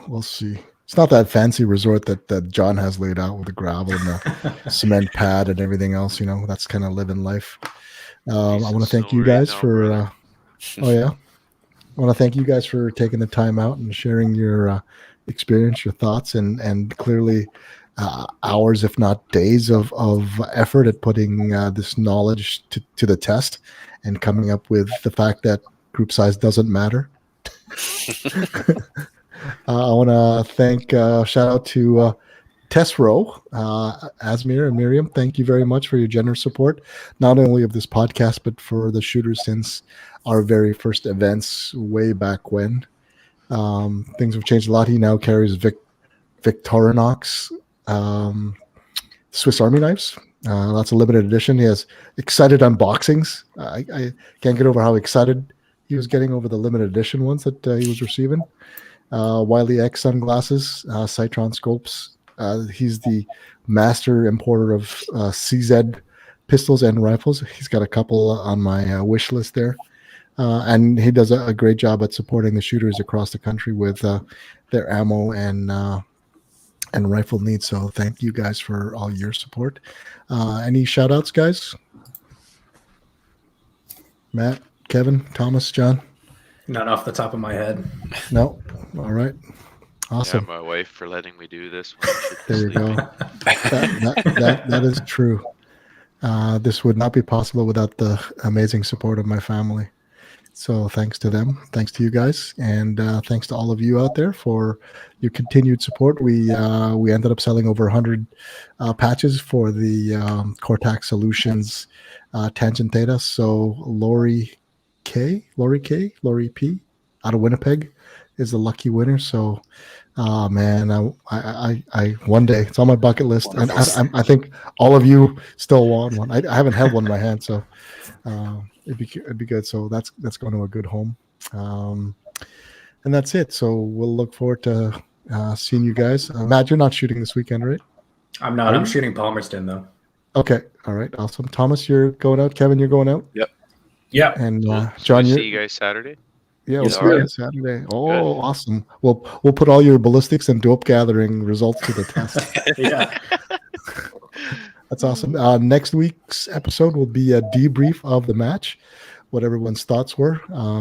we'll see. It's not that fancy resort that John has laid out with the gravel and the cement pad and everything else. That's kind of living life. I want to thank you guys for. I want to thank you guys for taking the time out and sharing your experience, your thoughts, and clearly. Hours, if not days, of effort at putting this knowledge to the test and coming up with the fact that group size doesn't matter. I want to shout out to Tessro, Asmir and Miriam. Thank you very much for your generous support, not only of this podcast, but for the shooters since our very first events way back when. Things have changed a lot. He now carries Victorinox Swiss Army knives. That's a limited edition. He has excited unboxings. I can't get over how excited he was getting over the limited edition ones that he was receiving. Wiley X sunglasses, Citron scopes. He's the master importer of CZ pistols and rifles. He's got a couple on my wish list there. And he does a great job at supporting the shooters across the country with their ammo and rifle needs. So thank you guys for all your support. Any shout outs, guys? Matt, Kevin, Thomas, John? Not off the top of my head. No? All right. Awesome. Yeah, my wife for letting me do this. There you go. That is true. This would not be possible without the amazing support of my family. So thanks to them, thanks to you guys, and thanks to all of you out there for your continued support. We ended up selling over 100 patches for the Cortax Solutions Tangent Theta. So Lori P out of Winnipeg is the lucky winner. So man, I one day it's on my bucket list, and I think all of you still want one. I haven't held one in my hand, so it'd be good. So that's going to a good home, and that's it. So we'll look forward to seeing you guys. Matt, you're not shooting this weekend, right? I'm not. I'm shooting Palmerston though. Okay, all right, awesome. Thomas, you're going out. Kevin, you're going out. Yep. Yeah. And So John, we'll you see you guys Saturday. yeah, we'll Yes, see sir. you on Saturday. Oh, awesome. We'll put all your ballistics and dope gathering results to the test. Yeah. That's awesome. Next week's episode will be a debrief of the match, what everyone's thoughts were.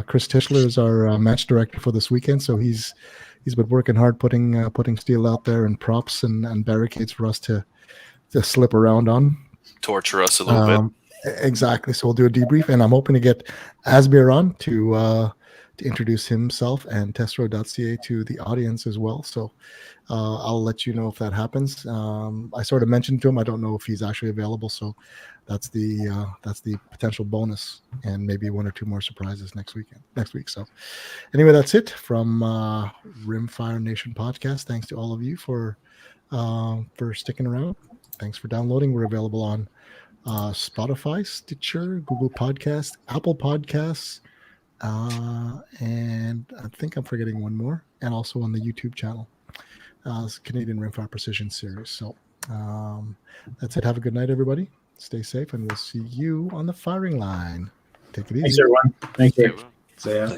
Chris Tischler is our match director for this weekend, so he's been working hard putting steel out there and props and barricades for us to slip around on. Torture us a little bit. Exactly. So we'll do a debrief, and I'm hoping to get Asbjørn on to introduce himself and testro.ca to the audience as well. So I'll let you know if that happens. I sort of mentioned to him. I don't know if he's actually available, so that's the potential bonus, and maybe one or two more surprises next week. So anyway, that's it from Rimfire Nation podcast. Thanks to all of you for sticking around. Thanks for downloading. We're available on Spotify, Stitcher, Google Podcasts, Apple Podcasts, and I think I'm forgetting one more, and also on the YouTube channel, Canadian Rimfire Precision Series. So that's it. Have a good night, everybody. Stay safe, and we'll see you on the firing line. Take it easy. Thanks, everyone. Thank you. Okay, well. So yeah.